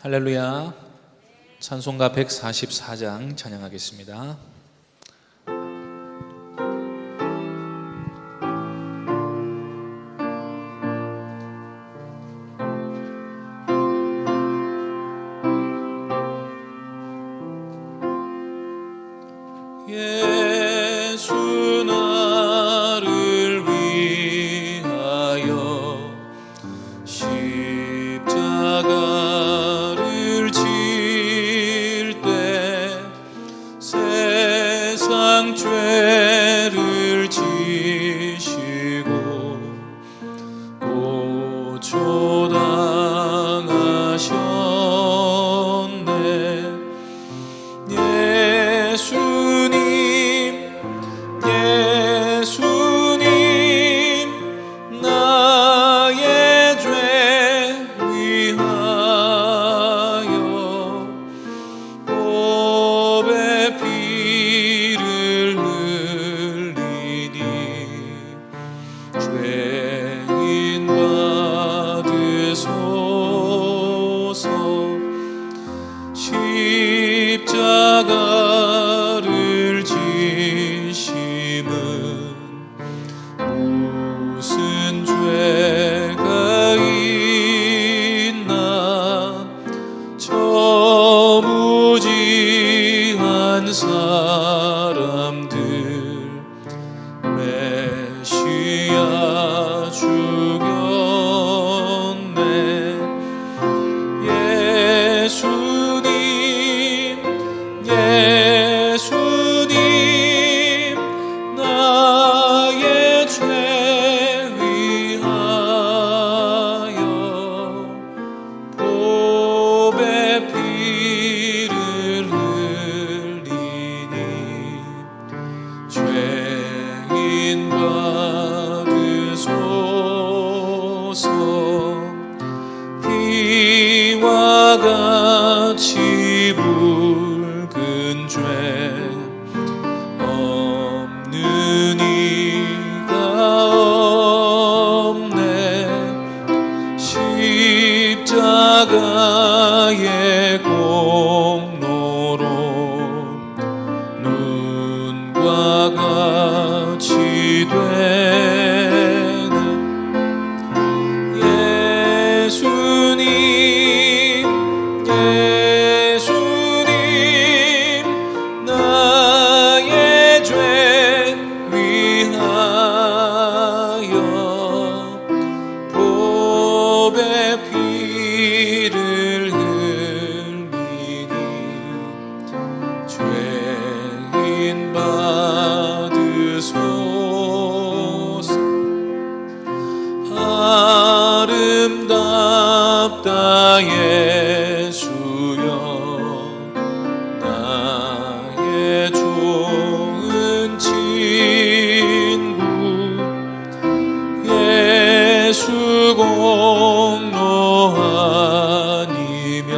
할렐루야. 찬송가 144장 찬양하겠습니다. 예수 나를 위하여 십자가를 질 때 세상 죄를 지시고 고초당하셨네. 예수님 나의 죄 위하여 보배 피를 흘리니 죄인 받으소서. 십자가를 지심은 무슨 죄가 있나. 저 무지한 사람들 메시아 죽였네. 예수님 나의 죄 위하여 보배 피를 흘리니 죄인 받으소서. 피와 같이 붉은 죄 없는 이가 없네. 십자가의 공로로 눈과 같이 되네. 예수님 나의 죄 위하여 보배 피를 흘리니 죄인 받으소서. 아름답다 예수여 나의 좋은 친구. 예수 공로 아니면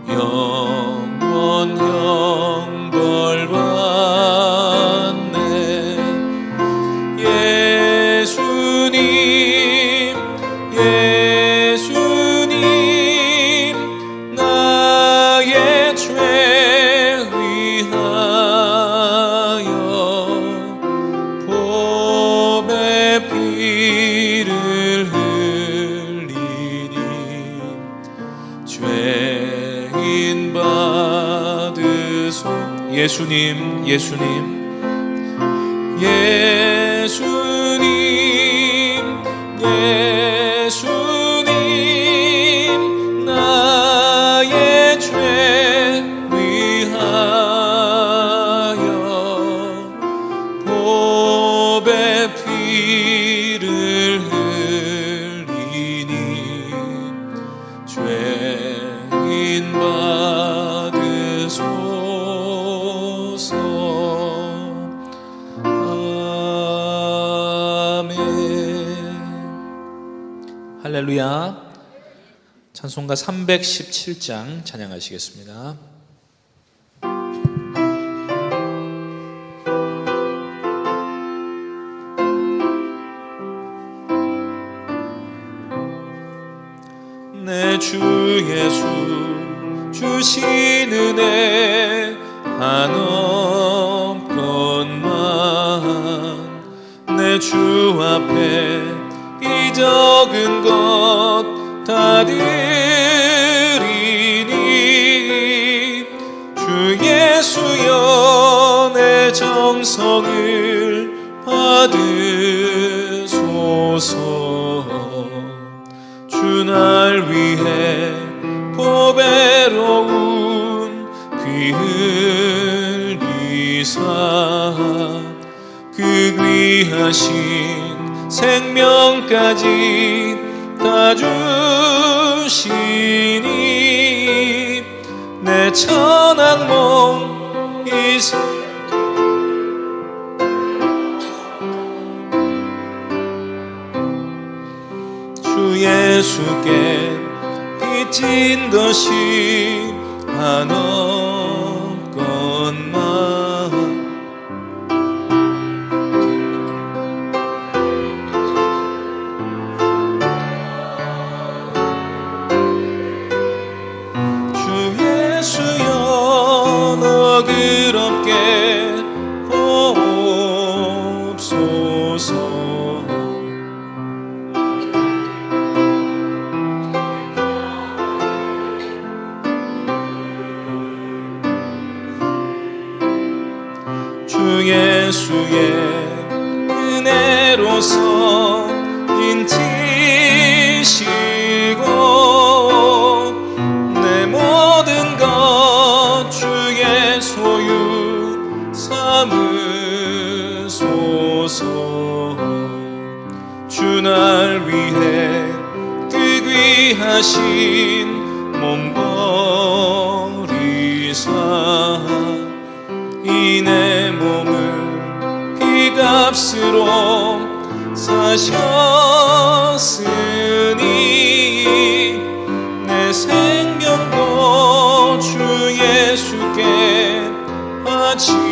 영원 형벌 받네. 예수님 나의 죄 위하여 보배 피를 흘리니 죄인 받으소. 예수님 나의 죄 위하여 보배 피를 흘리니 죄인 받으소서. 아멘. 할렐루야. 찬송가 317장 찬양하시겠습니다. 내 주 예수 주신 은혜 한없건만 내 주 앞에 이 적은 것 다 드리니 주 예수여 내 정성을 받으소서. 주 날 위해 보배로운 피 흘리사 그 귀하신 생명까지 다 주시니 내 천한 몸 이 주 예수께 빚진 것이 한없건만 너그럽게 보옵소서. 주 예수의 은혜로서 인치시고 내 모든 것 주의 소유 삼으소서. 주 날 위해 그 귀하신 몸 버리사 이 내 몸을 피값으로 사셨으니 내 생명도 주 예수께 바칩니다.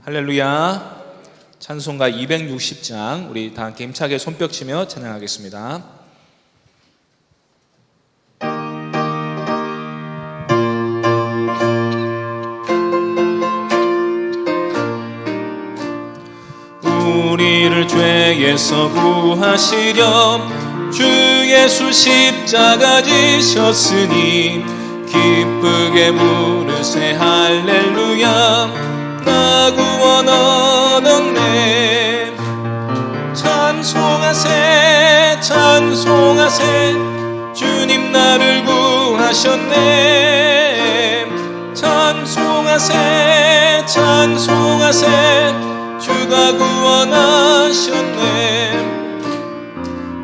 할렐루야. 찬송가 260장 우리 다 함께 힘차게 손뼉치며 찬양하겠습니다. 우리를 죄에서 구하시렴 주 예수 십자가 지셨으니 기쁘게 부르세 할렐루야. 나 구원 얻었네. 찬송하세 찬송하세 주님 나를 구하셨네. 찬송하세 찬송하세 주가 구원하셨네.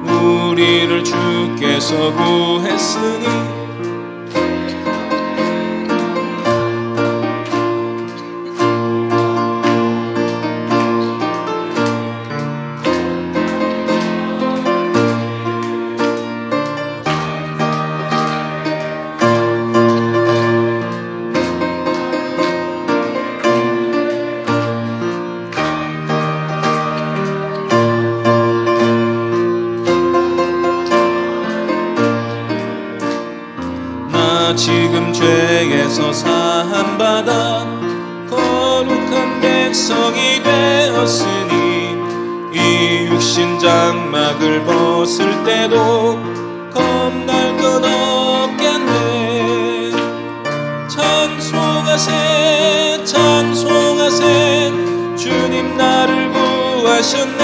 우리를 주께서 구했으니 지금 죄에서 사함받아 거룩한 백성이 되었으니 이 육신 장막을 벗을 때도 겁날 건 없겠네. 찬송하세 찬송하세 주님 나를 구하셨네.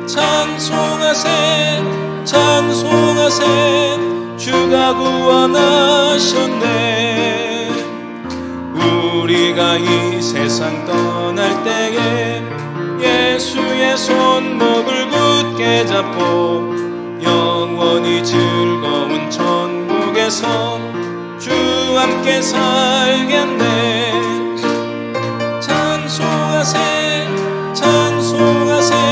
찬송하세 찬송하세 주가 구원하셨네. 우리가 이 세상 떠날 때에 예수의 손목을 굳게 잡고 영원히 즐거운 천국에서 주 함께 살겠네. 찬송하세 찬송하세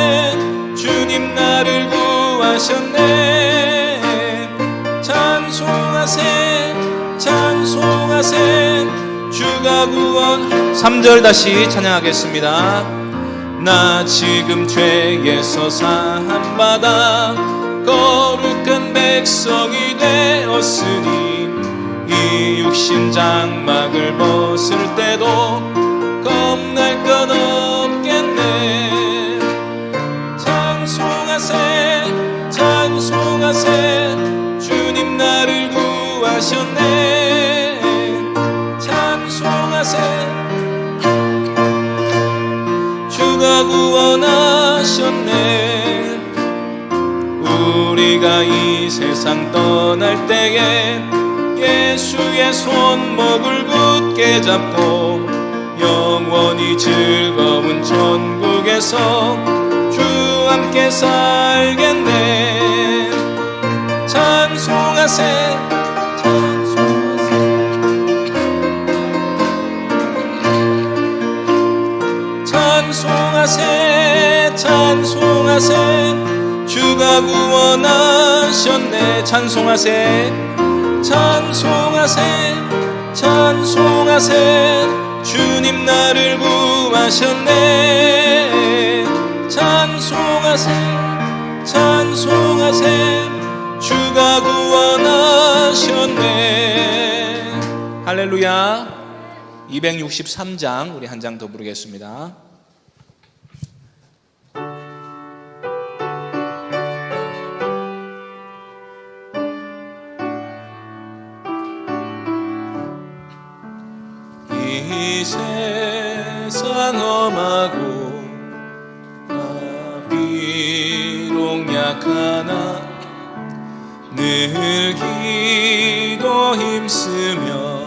주가 구원. 3절 다시 찬양하겠습니다. 나 지금 죄에서 사함받아 거룩한 백성이 되었으니 이 육신 장막을 벗을 때도 겁날 것 없겠네. 찬송하세 찬송하세 주님 나를 구하셨네. 찬송하세 주가 구원하셨네. 우리가 이 세상 떠날 때에 예수의 손목을 굳게 잡고 영원히 즐거운 천국에서 주 함께 살겠네. 찬송하세 찬송하세 찬송하세 주가 구원하셨네. 찬송하세 찬송하세 찬송하세 주님 나를 구하셨네. 찬송하세 찬송하세 주가 구원하셨네. 할렐루야. 263장 우리 한 장 더 부르겠습니다. 이 세상 험하고 비록 약하나 늘 기도 힘쓰며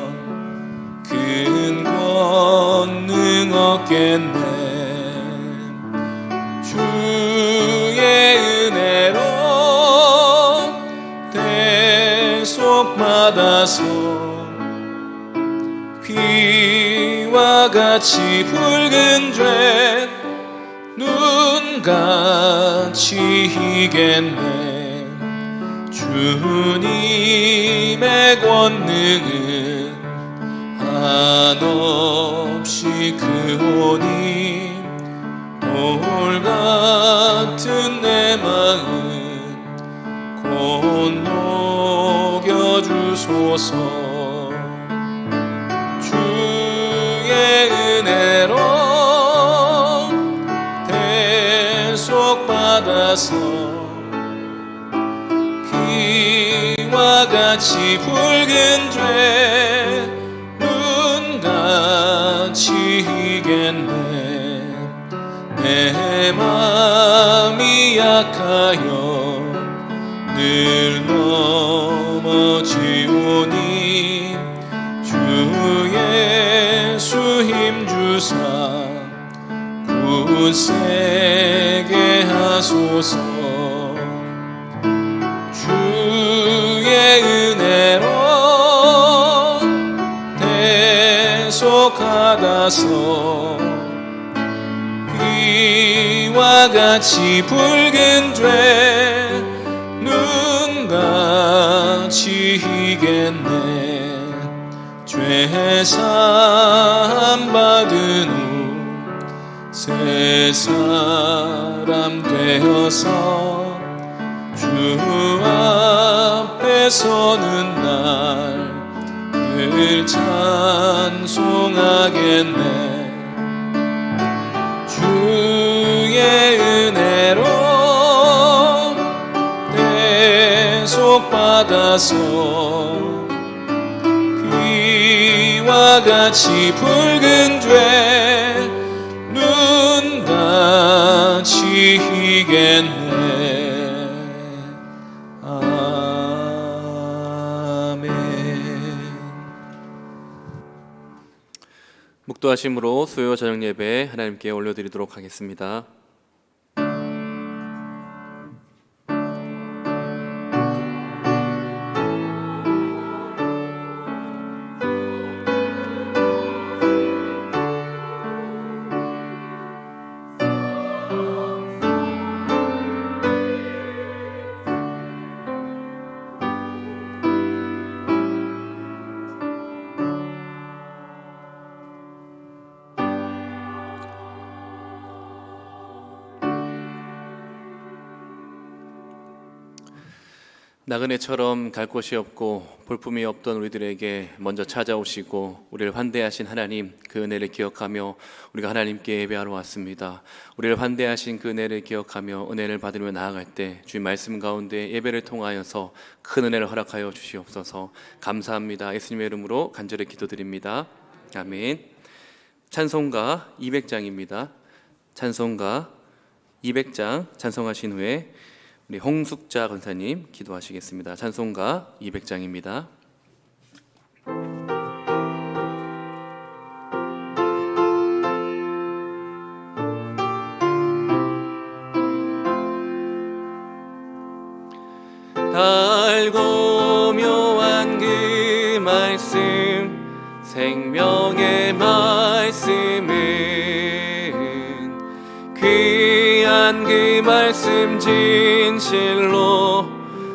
큰 권능 얻겠네. 주의 은혜로 대속받아서 피와 같이 붉은 죄 눈같이 희겠네. 주님의 권능은 한없이 크오니 돌 같은 내 마음 곧 녹여주소서. 은혜로 대속받아서 피와 같이 붉은 죄 눈같이 희겠네. 내 맘이 약하여 늘 넘어지오니 주 예수 힘주사 굳세게 하소서. 주의 은혜로 대속받아서 피와 같이 붉은 죄 눈같이 희겠네. 죄사함 받은 후 새 사람 되어서 주 앞에 서는 날 늘 찬송하겠네. 주의 은혜로 대속받아서 피와 같이 붉은 죄 눈같이 희겠네. 아멘. 묵도하심으로 수요 저녁 예배 하나님께 올려드리도록 하겠습니다. 나그네처럼 갈 곳이 없고 볼품이 없던 우리들에게 먼저 찾아오시고 우리를 환대하신 하나님, 그 은혜를 기억하며 우리가 하나님께 예배하러 왔습니다. 우리를 환대하신 그 은혜를 기억하며 은혜를 받으며 나아갈 때 주의 말씀 가운데 예배를 통하여서 큰 은혜를 허락하여 주시옵소서. 감사합니다. 예수님의 이름으로 간절히 기도드립니다. 아멘. 찬송가 200장입니다. 찬송가 200장 찬송하신 후에 우리 홍숙자 권사님 기도하시겠습니다. 찬송가 200장입니다. 달고 묘한 그 말씀, 생명의 말씀은 귀한 그 말씀 진실로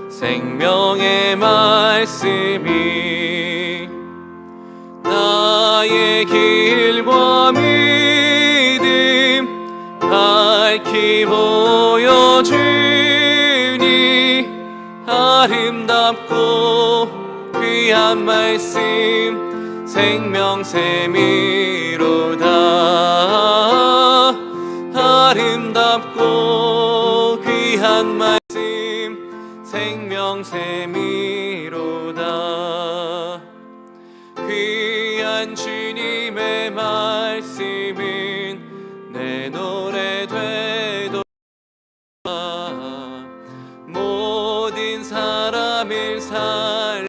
생명의 말씀이 나의 길과 믿음 밝히 보여주니 아름답고 귀한 말씀 생명샘이로다. 아름답고 귀한 말씀 생명샘이로다. 귀한 주님의 말씀은 내 노래 되도록 모든 사람을 살려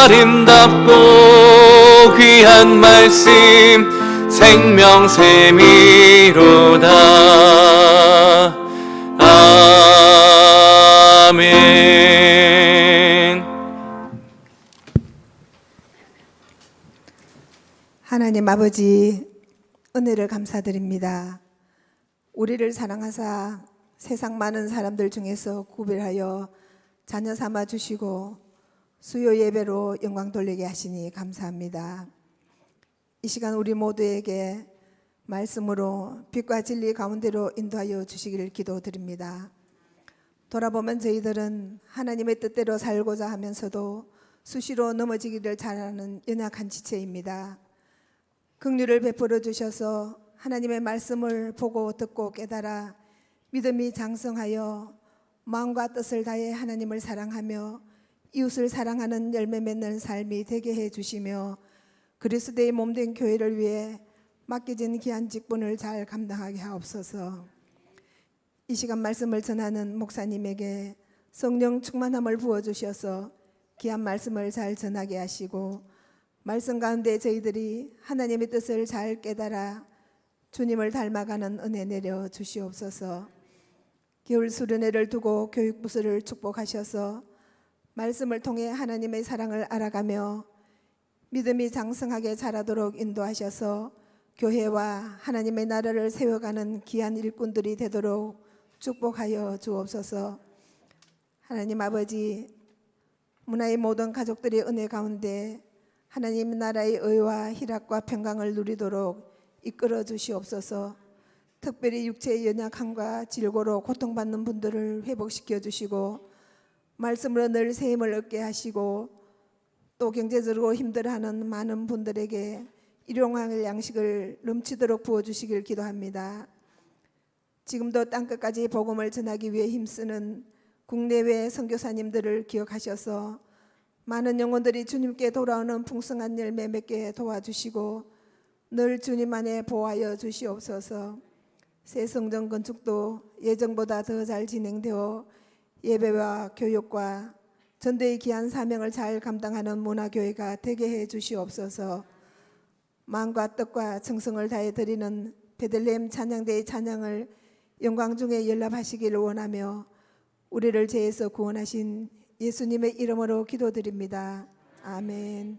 아름답고 귀한 말씀 생명샘이로다. 아멘. 하나님 아버지, 은혜를 감사드립니다. 우리를 사랑하사 세상 많은 사람들 중에서 구별하여 자녀 삼아 주시고 수요 예배로 영광 돌리게 하시니 감사합니다. 이 시간 우리 모두에게 말씀으로 빛과 진리 가운데로 인도하여 주시기를 기도드립니다. 돌아보면 저희들은 하나님의 뜻대로 살고자 하면서도 수시로 넘어지기를 잘하는 연약한 지체입니다. 긍휼을 베풀어 주셔서 하나님의 말씀을 보고 듣고 깨달아 믿음이 장성하여 마음과 뜻을 다해 하나님을 사랑하며 이웃을 사랑하는 열매 맺는 삶이 되게 해주시며 그리스도의 몸된 교회를 위해 맡겨진 귀한 직분을 잘 감당하게 하옵소서. 이 시간 말씀을 전하는 목사님에게 성령 충만함을 부어주셔서 귀한 말씀을 잘 전하게 하시고 말씀 가운데 저희들이 하나님의 뜻을 잘 깨달아 주님을 닮아가는 은혜 내려 주시옵소서. 겨울 수련회를 두고 교육부서를 축복하셔서 말씀을 통해 하나님의 사랑을 알아가며 믿음이 장성하게 자라도록 인도하셔서 교회와 하나님의 나라를 세워가는 귀한 일꾼들이 되도록 축복하여 주옵소서. 하나님 아버지, 문화의 모든 가족들의 은혜 가운데 하나님 나라의 의와 희락과 평강을 누리도록 이끌어 주시옵소서. 특별히 육체의 연약함과 질고로 고통받는 분들을 회복시켜 주시고 말씀으로 늘 새 힘을 얻게 하시고 또 또 경제적으로 힘들어하는 많은 분들에게 일용할 양식을 넘치도록 부어주시길 기도합니다. 지금도 땅끝까지 복음을 전하기 위해 힘쓰는 국내외 선교사님들을 기억하셔서 많은 영혼들이 주님께 돌아오는 풍성한 열매 맺게 도와주시고 늘 주님 안에 보호하여 주시옵소서. 새 성전 건축도 예정보다 더 잘 진행되어 예배와 교육과 전도의 귀한 사명을 잘 감당하는 문화교회가 되게 해 주시옵소서. 마음과 뜻과 정성을 다해 드리는 베들레헴 찬양대의 찬양을 영광 중에 연락하시기를 원하며 우리를 죄에서 구원하신 예수님의 이름으로 기도드립니다. 아멘.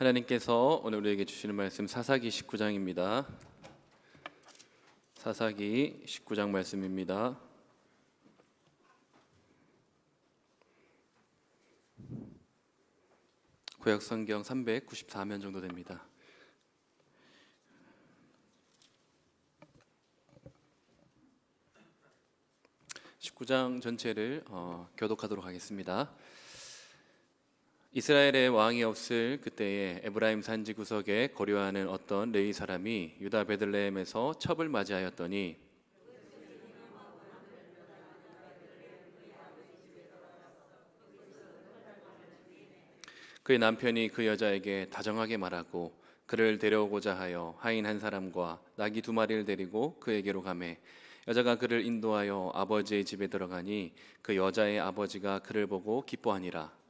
하나님께서 오늘 우리에게 주시는 말씀 사사기 19장입니다. 사사기 19장 말씀입니다. 구약 성경 394면 정도 됩니다. (19장) 전체를 교독하도록 하겠습니다. 이스라엘의 왕이 없을 그때에 에브라임 산지 구석에 거류하는 어떤 레위 사람이 유다 베들레헴에서 첩을 맞이하였더니 그의 남편이 그 여자에게 다정하게 말하고 그를 데려오고자 하여 하인 한 사람과 나귀 2마리를 데리고 그에게로 가매 여자가 그를 인도하여 아버지의 집에 들어가니 그 여자의 아버지가 그를 보고 기뻐하니라.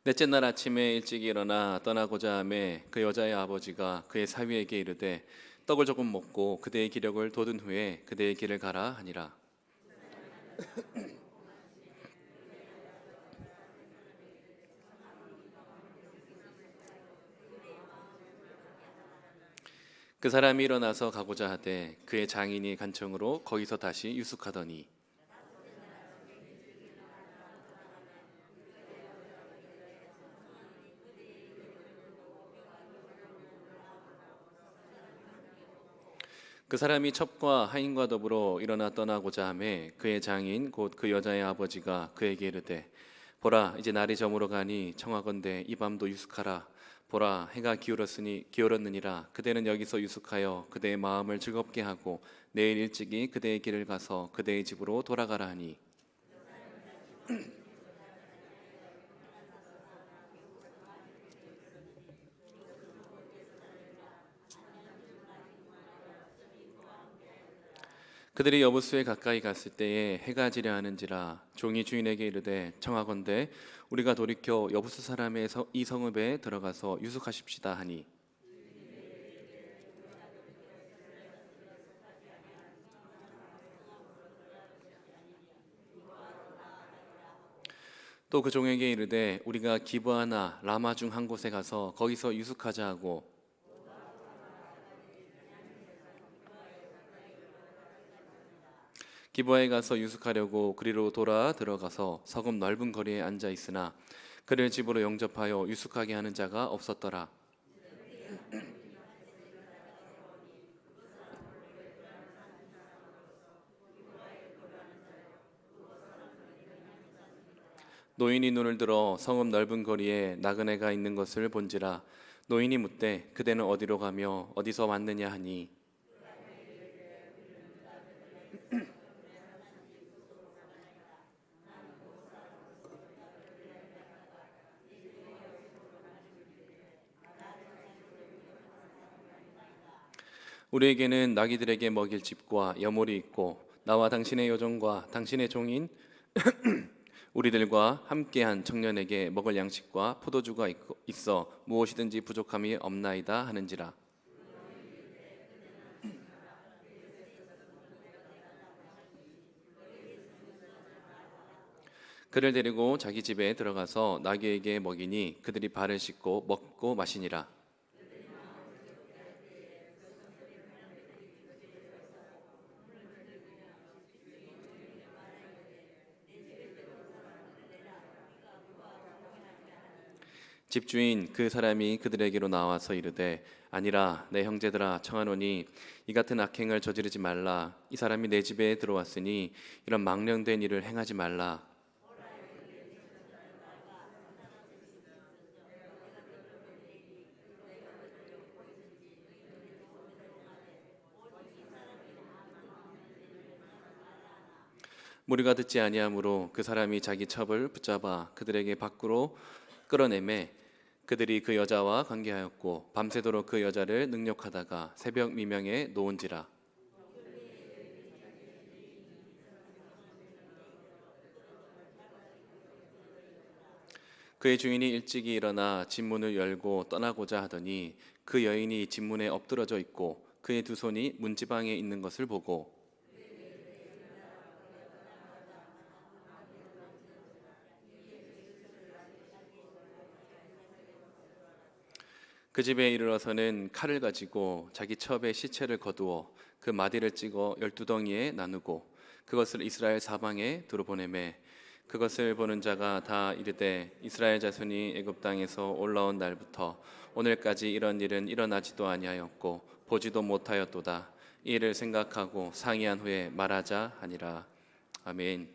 넷째 날 아침에 일찍 일어나 떠나고자 하매 그 여자의 아버지가 그의 사위에게 이르되 떡을 조금 먹고 그대의 기력을 돋은 후에 그대의 길을 가라 하니라. 그 사람이 일어나서 가고자 하되 그의 장인이 간청으로 거기서 다시 유숙하더니 그 사람이 첩과 하인과 더불어 일어나 떠나고자 하매 그의 장인 곧 그 여자의 아버지가 그에게 이르되 보라 이제 날이 저물어 가니 청하건대 이 밤도 유숙하라. 보라 해가 기울었느니라. 그대는 여기서 유숙하여 그대의 마음을 즐겁게 하고 내일 일찍이 그대의 길을 가서 그대의 집으로 돌아가라 하니 그들이 여부수에 가까이 갔을 때에 해가 지려 하는지라. 종이 주인에게 이르되 청하건대 우리가 돌이켜 여부수 사람의 이 성읍에 들어가서 유숙하십시다 하니 또 그 종에게 이르되 우리가 기브아나 라마 중 한 곳에 가서 거기서 유숙하자 하고 기브아에 가서 유숙하려고 그리로 돌아 들어가서 서금 넓은 거리에 앉아 있으나 그를 집으로 영접하여 유숙하게 하는 자가 없었더라. 노인이 눈을 들어 성읍 넓은 거리에 나그네가 있는 것을 본지라. 노인이 묻되 그대는 어디로 가며 어디서 왔느냐 하니 우리에게는 나귀들에게 먹일 집과 여물이 있고 나와 당신의 여종과 당신의 종인 우리들과 함께한 청년에게 먹을 양식과 포도주가 있어 무엇이든지 부족함이 없나이다 하는지라. 그를 데리고 자기 집에 들어가서 나귀에게 먹이니 그들이 발을 씻고 먹고 마시니라. 집주인 그 사람이 그들에게로 나와서 이르되 아니라 내 형제들아 청하노니 이 같은 악행을 저지르지 말라. 이 사람이 내 집에 들어왔으니 이런 망령된 일을 행하지 말라. 무리가 듣지 아니하므로 그 사람이 자기 첩을 붙잡아 그들에게 밖으로 끌어내매 그들이 그 여자와 관계하였고 밤새도록 그 여자를 능욕하다가 새벽 미명에 놓은지라. 그의 주인이 일찍이 일어나 집문을 열고 떠나고자 하더니 그 여인이 집문에 엎드러져 있고 그의 두 손이 문지방에 있는 것을 보고 그 집에 이르러서는 칼을 가지고 자기 첩의 시체를 거두어 그 마디를 찍어 12덩이에 나누고 그것을 이스라엘 사방에 두루 보내매 그것을 보는 자가 다 이르되 이스라엘 자손이 애굽 땅에서 올라온 날부터 오늘까지 이런 일은 일어나지도 아니하였고 보지도 못하였도다. 이 일을 생각하고 상의한 후에 말하자 하니라. 아멘.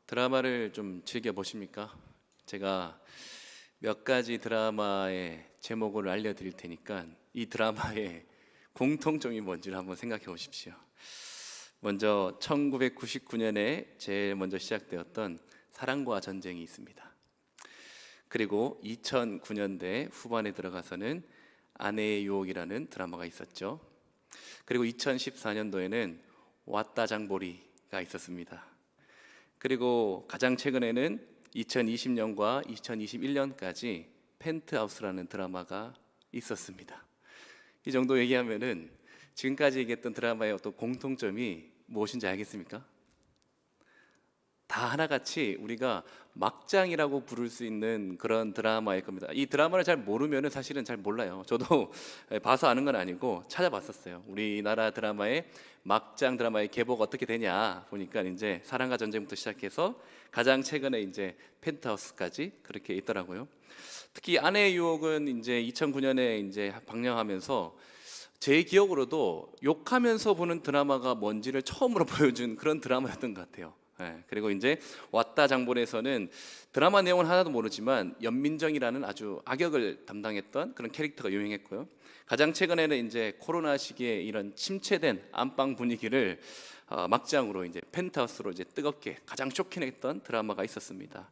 드라마를 좀 즐겨 보십니까? 제가 몇 가지 드라마의 제목을 알려드릴 테니까 이 드라마의 공통점이 뭔지를 한번 생각해 보십시오. 먼저 1999년에 제일 먼저 시작되었던 사랑과 전쟁이 있습니다. 그리고 2009년대 후반에 들어가서는 아내의 유혹이라는 드라마가 있었죠. 그리고 2014년도에는 왔다 장보리가 있었습니다. 그리고 가장 최근에는 2020년과 2021년까지 펜트하우스라는 드라마가 있었습니다. 이 정도 얘기하면은 지금까지 얘기했던 드라마의 어떤 공통점이 무엇인지 알겠습니까? 다 하나같이 우리가 막장이라고 부를 수 있는 그런 드라마일 겁니다. 이 드라마를 잘 모르면은 사실은 잘 몰라요. 저도 봐서 아는 건 아니고 찾아봤었어요. 우리나라 드라마의 막장 드라마의 계보가 어떻게 되냐 보니까 이제 사랑과 전쟁부터 시작해서 가장 최근에 이제 펜트하우스까지 그렇게 있더라고요. 특히 아내의 유혹은 이제 2009년에 이제 방영하면서 제 기억으로도 욕하면서 보는 드라마가 뭔지를 처음으로 보여준 그런 드라마였던 것 같아요. 예, 그리고 이제 왔다 장본에서는 드라마 내용은 하나도 모르지만 연민정이라는 아주 악역을 담당했던 그런 캐릭터가 유명했고요. 가장 최근에는 이제 코로나 시기에 이런 침체된 안방 분위기를 막장으로 이제 펜트하우스로 이제 뜨겁게 가장 쇼킹했던 드라마가 있었습니다.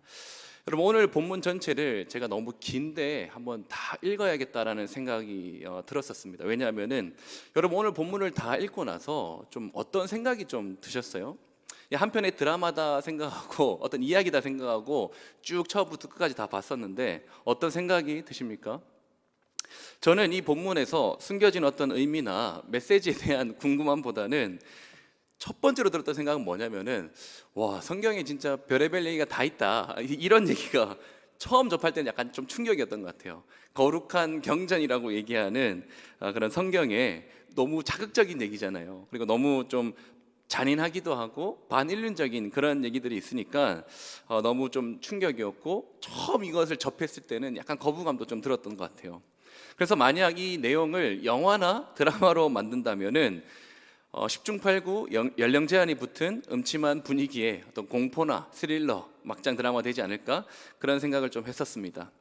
여러분, 오늘 본문 전체를 제가 너무 긴데 한번 다 읽어야겠다라는 생각이 들었었습니다. 왜냐하면은 여러분, 오늘 본문을 다 읽고 나서 좀 어떤 생각이 좀 드셨어요? 한편의 드라마다 생각하고 어떤 이야기다 생각하고 쭉 처음부터 끝까지 다 봤었는데 어떤 생각이 드십니까? 저는 이 본문에서 숨겨진 어떤 의미나 메시지에 대한 궁금함보다는 첫 번째로 들었던 생각은 뭐냐면은, 와, 성경에 진짜 별의별 얘기가 다 있다, 이런 얘기가 처음 접할 때는 약간 좀 충격이었던 것 같아요. 거룩한 경전이라고 얘기하는 그런 성경에 너무 자극적인 얘기잖아요. 그리고 너무 좀 잔인하기도 하고 반인륜적인 그런 얘기들이 있으니까 너무 좀 충격이었고, 처음 이것을 접했을 때는 약간 거부감도 좀 들었던 것 같아요. 그래서 만약 이 내용을 영화나 드라마로 만든다면은 10중 8구 연령 제한이 붙은 음침한 분위기의 어떤 공포나 스릴러 막장 드라마 되지 않을까, 그런 생각을 좀 했었습니다.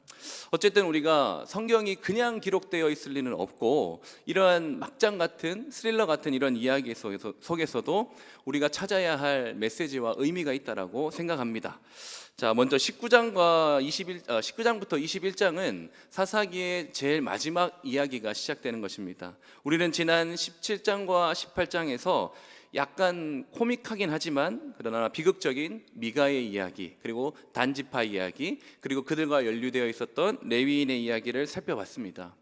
어쨌든 우리가 성경이 그냥 기록되어 있을 리는 없고, 이러한 막장 같은 스릴러 같은 이런 이야기 속에서도 우리가 찾아야 할 메시지와 의미가 있다라고 생각합니다. 자, 먼저 19장부터 21장은 사사기의 제일 마지막 이야기가 시작되는 것입니다. 우리는 지난 17장과 18장에서 약간 코믹하긴 하지만 그러나 비극적인 미가의 이야기, 그리고 단지파 이야기, 그리고 그들과 연루되어 있었던 레위인의 이야기를 살펴봤습니다.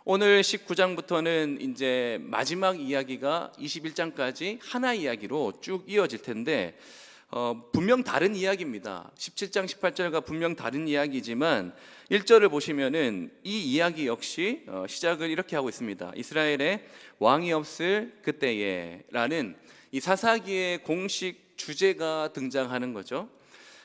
오늘 19장부터는 이제 마지막 이야기가 21장까지 하나 이야기로 쭉 이어질 텐데 분명 다른 이야기입니다. 17장 18절과 분명 다른 이야기지만 1절을 보시면은 이 이야기 역시 시작을 이렇게 하고 있습니다. 이스라엘에 왕이 없을 그때에 라는 이 사사기의 공식 주제가 등장하는 거죠.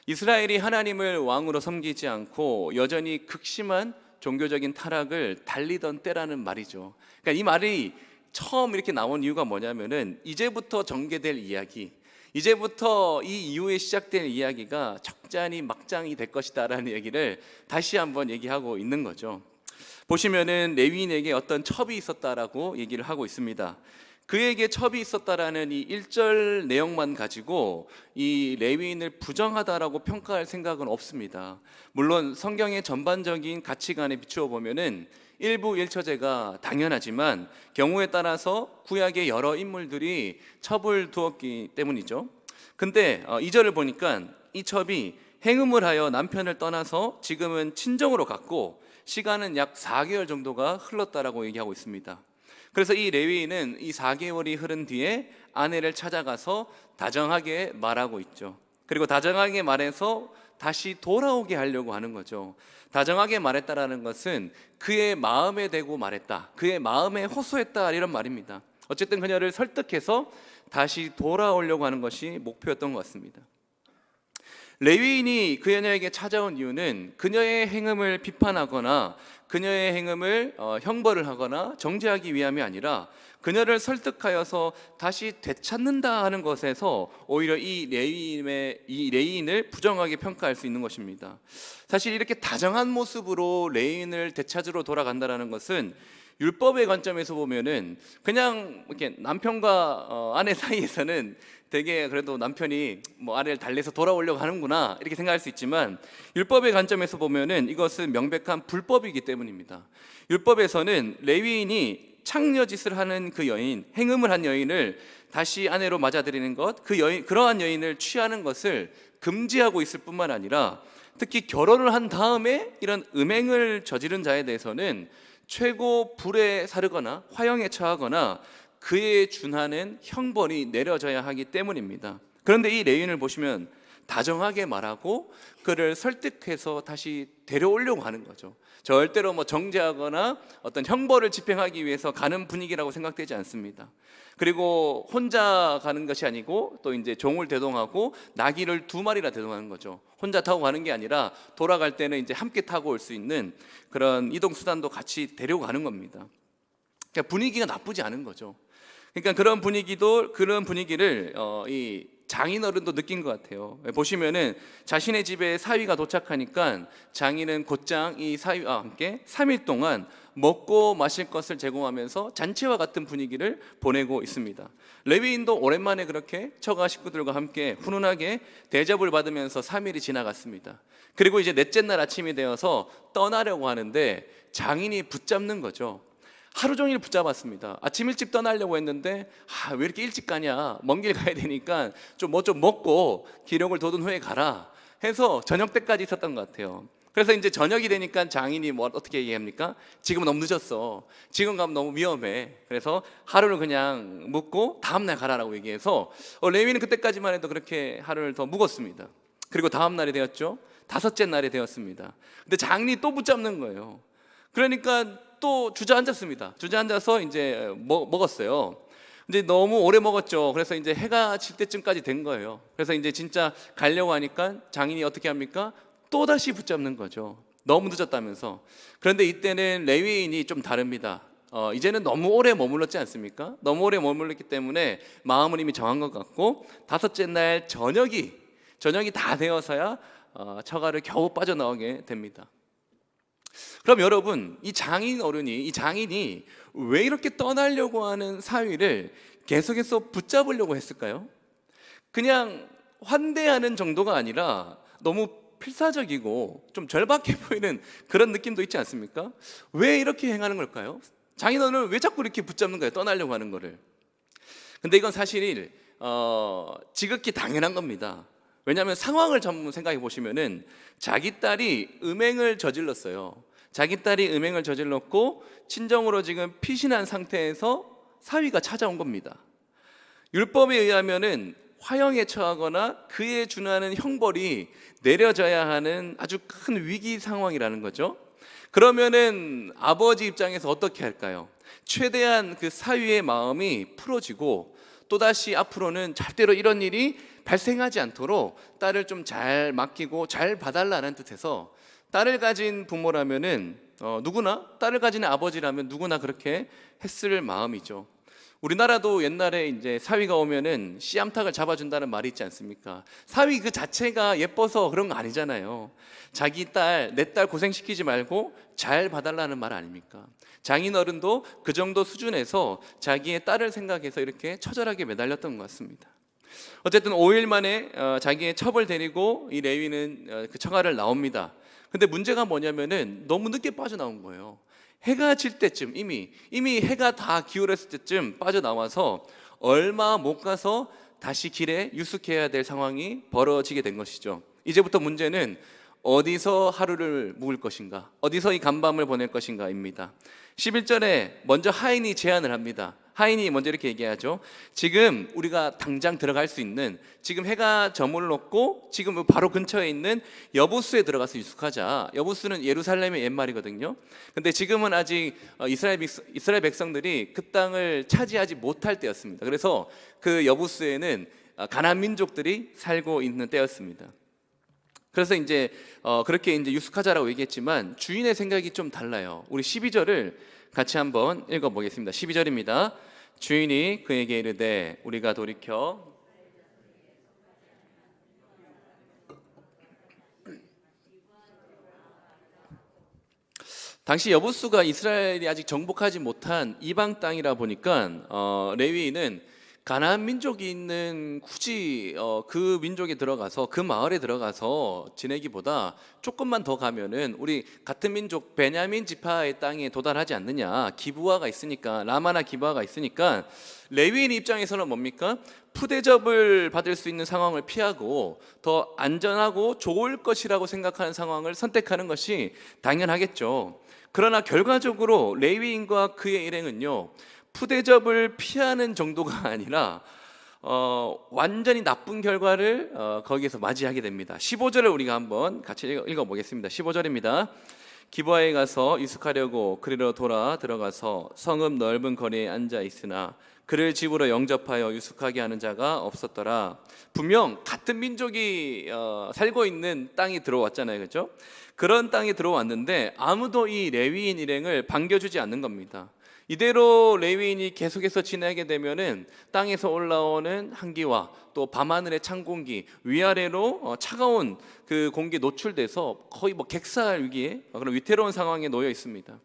이스라엘이 하나님을 왕으로 섬기지 않고 여전히 극심한 종교적인 타락을 달리던 때라는 말이죠. 그러니까 이 말이 처음 이렇게 나온 이유가 뭐냐면은 이제부터 전개될 이야기, 이제부터 이 이후에 시작될 이야기가 적잖이 막장이 될 것이다라는 얘기를 다시 한번 얘기하고 있는 거죠. 보시면은 레위인에게 어떤 첩이 있었다라고 얘기를 하고 있습니다. 그에게 첩이 있었다라는 이 1절 내용만 가지고 이 레위인을 부정하다라고 평가할 생각은 없습니다. 물론 성경의 전반적인 가치관에 비추어 보면은 일부 일처제가 당연하지만 경우에 따라서 구약의 여러 인물들이 첩을 두었기 때문이죠. 근데 2절을 보니까 이 첩이 행음을 하여 남편을 떠나서 지금은 친정으로 갔고 시간은 약 4개월 정도가 흘렀다라고 얘기하고 있습니다. 그래서 이 레위인은 이 4개월이 흐른 뒤에 아내를 찾아가서 다정하게 말하고 있죠. 그리고 다정하게 말해서 다시 돌아오게 하려고 하는 거죠. 다정하게 말했다라는 것은 그의 마음에 대고 말했다, 그의 마음에 호소했다, 이런 말입니다. 어쨌든 그녀를 설득해서 다시 돌아오려고 하는 것이 목표였던 것 같습니다. 레위인이 그녀에게 찾아온 이유는 그녀의 행음을 비판하거나 그녀의 행음을 형벌을 하거나 정죄하기 위함이 아니라 그녀를 설득하여서 다시 되찾는다 하는 것에서 오히려 이 레위인을 부정하게 평가할 수 있는 것입니다. 사실 이렇게 다정한 모습으로 레위인을 되찾으러 돌아간다는 것은 율법의 관점에서 보면은 그냥 이렇게 남편과 아내 사이에서는 되게 그래도 남편이 뭐 아내를 달래서 돌아오려고 하는구나 이렇게 생각할 수 있지만, 율법의 관점에서 보면은 이것은 명백한 불법이기 때문입니다. 율법에서는 레위인이 창녀짓을 하는 그 여인, 행음을 한 여인을 다시 아내로 맞아들이는 것, 그러한 여인을 취하는 것을 금지하고 있을 뿐만 아니라 특히 결혼을 한 다음에 이런 음행을 저지른 자에 대해서는 최고 불에 사르거나 화형에 처하거나 그에 준하는 형벌이 내려져야 하기 때문입니다. 그런데 이 레위인을 보시면 다정하게 말하고 그를 설득해서 다시 데려오려고 하는 거죠. 절대로 뭐 정죄하거나 어떤 형벌을 집행하기 위해서 가는 분위기라고 생각되지 않습니다. 그리고 혼자 가는 것이 아니고 또 이제 종을 대동하고 나귀를 2마리나 대동하는 거죠. 혼자 타고 가는 게 아니라 돌아갈 때는 이제 함께 타고 올 수 있는 그런 이동 수단도 같이 데려가는 겁니다. 그러니까 분위기가 나쁘지 않은 거죠. 그러니까 그런 분위기를 이 장인어른도 느낀 것 같아요. 보시면은 자신의 집에 사위가 도착하니까 장인은 곧장 이 사위와 함께 3일 동안 먹고 마실 것을 제공하면서 잔치와 같은 분위기를 보내고 있습니다. 레위인도 오랜만에 그렇게 처가 식구들과 함께 훈훈하게 대접을 받으면서 3일이 지나갔습니다. 그리고 이제 넷째 날 아침이 되어서 떠나려고 하는데 장인이 붙잡는 거죠. 하루 종일 붙잡았습니다. 아침 일찍 떠나려고 했는데 왜 이렇게 일찍 가냐, 먼 길 가야 되니까 좀 먹고 기력을 돋운 후에 가라 해서 저녁 때까지 있었던 것 같아요. 그래서 이제 저녁이 되니까 장인이 어떻게 얘기합니까? 지금은 너무 늦었어, 지금 가면 너무 위험해, 그래서 하루를 그냥 묵고 다음날 가라라고 얘기해서 레위는 그때까지만 해도 그렇게 하루를 더 묵었습니다. 그리고 다음 날이 되었죠. 5째 날이 되었습니다. 근데 장인이 또 붙잡는 거예요. 그러니까 또 주저앉았습니다. 주저앉아서 이제 먹었어요. 이제 너무 오래 먹었죠. 그래서 이제 해가 질 때쯤까지 된 거예요. 그래서 이제 진짜 가려고 하니까 장인이 어떻게 합니까? 또 다시 붙잡는 거죠. 너무 늦었다면서. 그런데 이때는 레위인이 좀 다릅니다. 이제는 너무 오래 머물렀지 않습니까? 너무 오래 머물렀기 때문에 마음은 이미 정한 것 같고 5째 날 저녁이 다 되어서야 처가를 겨우 빠져나오게 됩니다. 그럼 여러분, 이 장인이 왜 이렇게 떠나려고 하는 사위를 계속해서 붙잡으려고 했을까요? 그냥 환대하는 정도가 아니라 너무 필사적이고 좀 절박해 보이는 그런 느낌도 있지 않습니까? 왜 이렇게 행하는 걸까요? 장인어른을 왜 자꾸 이렇게 붙잡는 거예요? 떠나려고 하는 거를. 근데 이건 사실 지극히 당연한 겁니다. 왜냐하면 상황을 전부 생각해 보시면은 자기 딸이 음행을 저질렀어요. 자기 딸이 음행을 저질렀고 친정으로 지금 피신한 상태에서 사위가 찾아온 겁니다. 율법에 의하면은 화형에 처하거나 그에 준하는 형벌이 내려져야 하는 아주 큰 위기 상황이라는 거죠. 그러면은 아버지 입장에서 어떻게 할까요? 최대한 그 사위의 마음이 풀어지고 또다시 앞으로는 절대로 이런 일이 발생하지 않도록 딸을 좀 잘 맡기고 잘 봐달라는 뜻에서, 딸을 가진 부모라면은 누구나, 딸을 가진 아버지라면 누구나 그렇게 했을 마음이죠. 우리나라도 옛날에 이제 사위가 오면은 씨암탉을 잡아준다는 말이 있지 않습니까? 사위 그 자체가 예뻐서 그런 거 아니잖아요. 자기 딸, 내 딸 고생시키지 말고 잘 봐달라는 말 아닙니까? 장인어른도 그 정도 수준에서 자기의 딸을 생각해서 이렇게 처절하게 매달렸던 것 같습니다. 어쨌든 5일 만에 자기의 첩을 데리고 이 레위는 그 처가를 나옵니다. 근데 문제가 뭐냐면은 너무 늦게 빠져나온 거예요. 해가 질 때쯤 이미 해가 다 기울었을 때쯤 빠져나와서 얼마 못 가서 다시 길에 유숙해야 될 상황이 벌어지게 된 것이죠. 이제부터 문제는 어디서 하루를 묵을 것인가, 어디서 이 간밤을 보낼 것인가입니다. 11절에 먼저 하인이 제안을 합니다. 하인이 먼저 이렇게 얘기하죠. 지금 우리가 당장 들어갈 수 있는, 지금 해가 저물렀고 지금 바로 근처에 있는 여부스에 들어가서 유숙하자. 여부스는 예루살렘의 옛말이거든요. 근데 지금은 아직 이스라엘 백성들이 그 땅을 차지하지 못할 때였습니다. 그래서 그 여부스에는 가나안 민족들이 살고 있는 때였습니다. 그래서 이제 그렇게 이제 유숙하자라고 얘기했지만 주인의 생각이 좀 달라요. 우리 12절을 같이 한번 읽어보겠습니다. 12절입니다. 주인이 그에게 이르되 우리가 돌이켜 당시 여부수가 이스라엘이 아직 정복하지 못한 이방 땅이라 보니까 레위인은 가나안 민족이 있는 굳이 그 민족에 들어가서 그 마을에 들어가서 지내기보다 조금만 더 가면은 우리 같은 민족 베냐민 지파의 땅에 도달하지 않느냐, 기브아가 있으니까, 라마나 기브아가 있으니까 레위인 입장에서는 뭡니까? 푸대접을 받을 수 있는 상황을 피하고 더 안전하고 좋을 것이라고 생각하는 상황을 선택하는 것이 당연하겠죠. 그러나 결과적으로 레위인과 그의 일행은요, 푸대접을 피하는 정도가 아니라 완전히 나쁜 결과를 거기에서 맞이하게 됩니다. 15절을 우리가 한번 같이 읽어보겠습니다. 15절입니다. 기브아에 가서 유숙하려고 그리로 돌아 들어가서 성읍 넓은 거리에 앉아 있으나 그를 집으로 영접하여 유숙하게 하는 자가 없었더라. 분명 같은 민족이 살고 있는 땅이 들어왔잖아요, 그렇죠? 그런 땅에 들어왔는데 아무도 이 레위인 일행을 반겨주지 않는 겁니다. 이대로 레위인이 계속해서 지내게 되면은 땅에서 올라오는 한기와 또 밤하늘의 찬 공기, 위아래로 차가운 그 공기에 노출돼서 거의 뭐 객사할 위기에 그런 위태로운 상황에 놓여 있습니다.